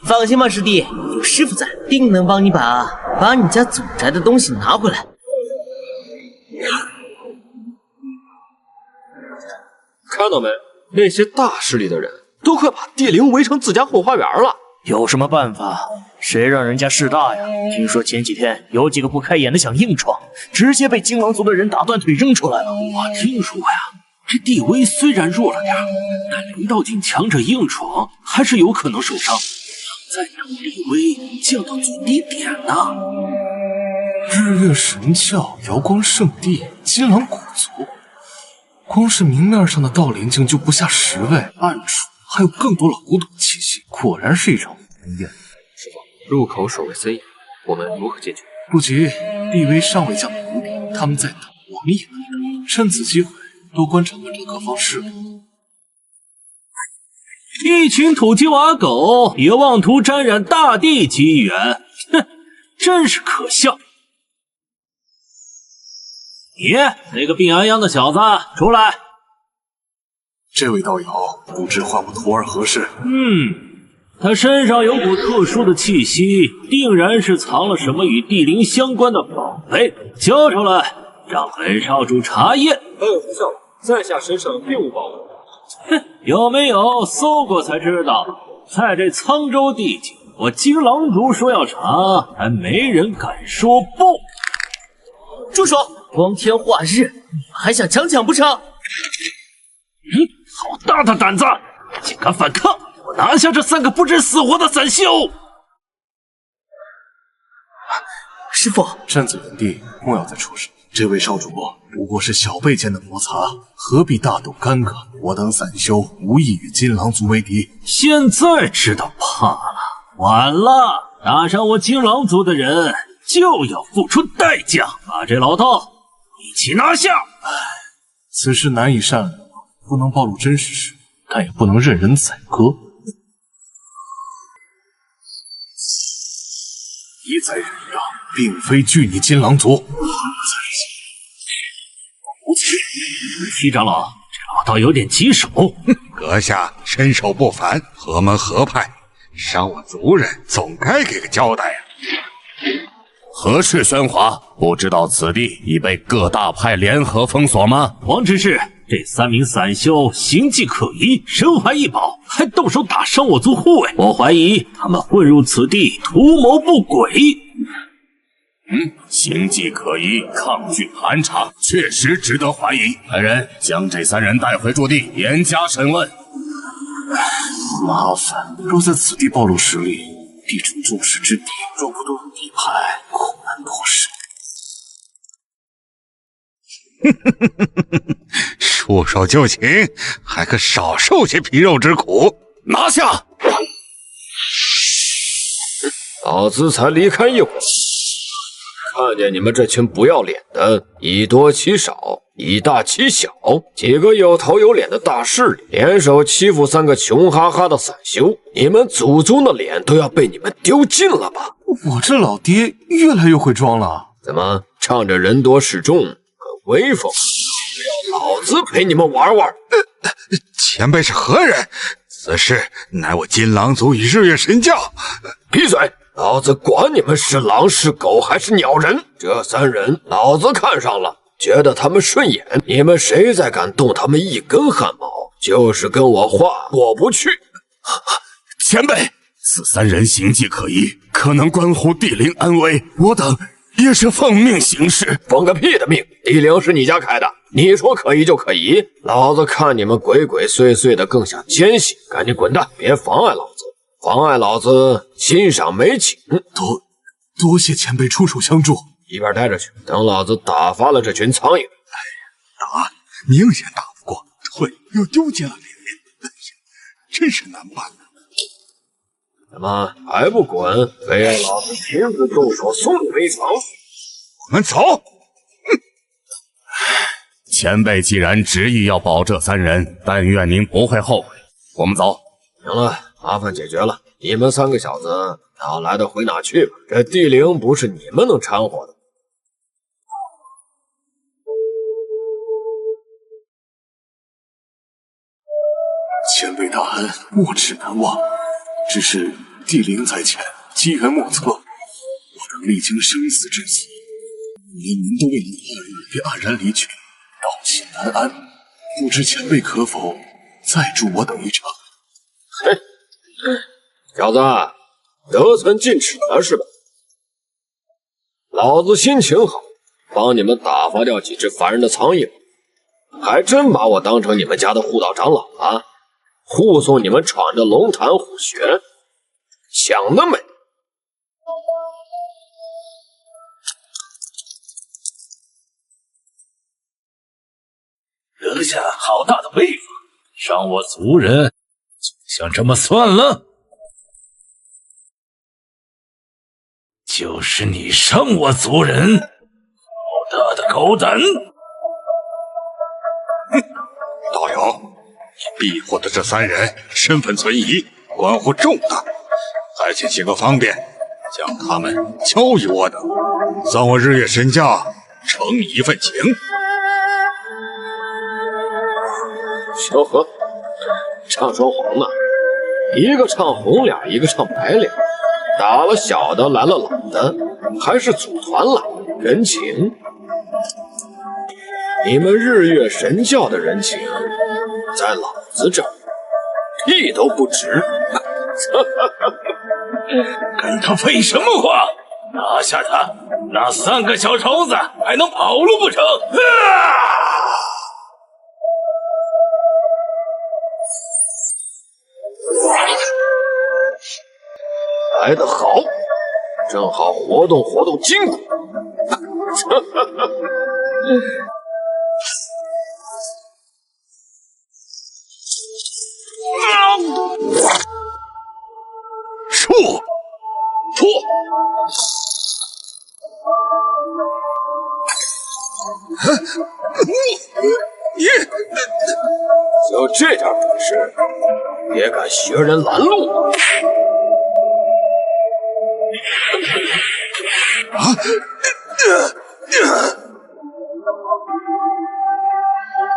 放心吧，师弟，有师傅在，定能帮你把你家祖宅的东西拿回来。看到没？那些大势力的人都快把地灵围成自家后花园了。有什么办法？谁让人家势大呀？听说前几天有几个不开眼的想硬闯，直接被金王族的人打断腿扔出来了。我听说呀，这地威虽然弱了点，但临到境强者硬闯还是有可能受伤。再让地威降到最低点呢？日月神教、瑶光圣地、金狼古族，光是明面上的道灵境就不下10位，暗处还有更多老古董气息，果然是一场鸿宴。师傅，入口守卫森严，我们如何进去？不急，地威尚未降到谷底，他们在等，我们也能等。趁此机会，多观察各方势力。一群土鸡瓦狗也妄图沾染大地机缘，哼，真是可笑！你那个病殃殃的小子，出来！这位道友不知画我徒儿何事？他身上有股特殊的气息，定然是藏了什么与地灵相关的宝贝。交出来，让本少主查验。副校，在下身上并无宝物。哼，有没有搜过才知道？在这沧州地界，我金狼族说要查，还没人敢说不。住手！光天化日，你们还想抢不成？好大的胆子，竟敢反抗！我拿下这3个不知死活的散修！师父，站在原地，莫要再出声。这位少主不过是小辈间的摩擦，何必大动干戈？我等散修无意与金狼族为敌。现在知道怕了，晚了！打伤我金狼族的人，就要付出代价。把这老道一起拿下！此事难以善了，不能暴露真实事，但也不能任人宰割。一再忍让，并非惧你金狼族。七长老，这老道有点棘手。阁下身手不凡，何门何派，伤我族人，总该给个交代呀。何事喧哗？不知道此地已被各大派联合封锁吗？王执事，这3名散修形迹可疑，身怀异宝，还动手打伤我族护卫。我怀疑他们混入此地，图谋不轨。形迹可疑，抗拒盘查，确实值得怀疑。来人，将这3人带回驻地，严加审问。麻烦，若在此地暴露实力，必成众矢之的。若不动用底牌，恐难脱身。束手就擒，还可少受些皮肉之苦。拿下！老子才离开一会儿，看见你们这群不要脸的，以多欺少，以大欺小，几个有头有脸的大势力联手欺负3个穷哈哈的散修，你们祖宗的脸都要被你们丢尽了吧？我这老爹越来越会装了。怎么仗着人多势众，很威风？要老子陪你们玩玩？前辈是何人？此事乃我金狼族与日月神教。闭嘴！老子管你们是狼是狗还是鸟人，这3人老子看上了，觉得他们顺眼，你们谁再敢动他们一根汗毛，就是跟我话过不去。前辈，此3人形迹可疑，可能关乎地灵安危，我等也是奉命行事。奉个屁的命！地灵是你家开的，你说可疑就可疑？老子看你们鬼鬼祟祟的，更想奸细，赶紧滚蛋，别妨碍老子！妨碍老子欣赏美景。多谢前辈出手相助。一边待着去，等老子打发了这群苍蝇。打明显打不过，退又丢尽了脸面，真是难办。怎么还不滚？非让老子亲自动手送你们一程？我们走。前辈既然执意要保这3人，但愿您不会后悔。我们走。行了，麻烦解决了。你们3个小子哪来的回哪去吧。这地灵不是你们能掺和的。前辈大恩，没齿难忘。只是地灵在前，机缘莫测，我等历经生死之际，连您都未能化入，便黯然离去，道心难安。不知前辈可否再助我等一场？嘿，小子，得寸进尺了是吧？老子心情好，帮你们打发掉几只烦人的苍蝇，还真把我当成你们家的护道长老了。护送你们闯着龙潭虎穴，想得美！阁下好大的威风，伤我族人，想这么算了？就是你伤我族人，好大的狗胆！道友。庇护的这3人身份存疑，关乎重大，还请行个方便，将他们交于我等，算我日月神教承一份情。萧何，唱双簧呢，一个唱红脸，一个唱白脸，打了小的，拦了老的，还是组团来，人情。你们日月神教的人情，在老子这儿屁都不值。跟他废什么话？拿下他，那3个小虫子还能跑路不成？来得好，正好活动活动筋骨。撤！你就这点本事，也敢学人拦路？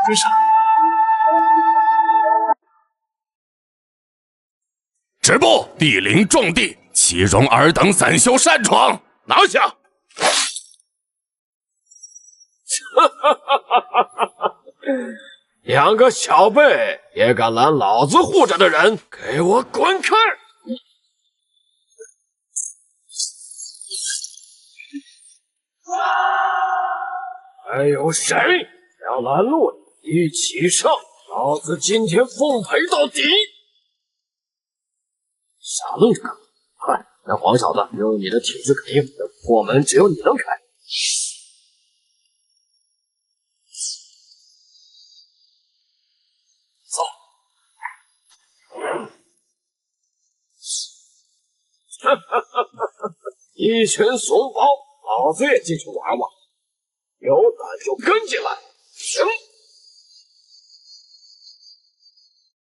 追上！止步！地灵撞地，岂容尔等散修擅闯！拿下！2个小辈也敢拦老子护着的人，给我滚开！还有谁要拦路的？一起上！老子今天奉陪到底！傻愣着干嘛？快，让黄小子用你的体质感应，这破门只有你能开。走。一群怂包，老子也进去玩玩。有胆就跟进来！行。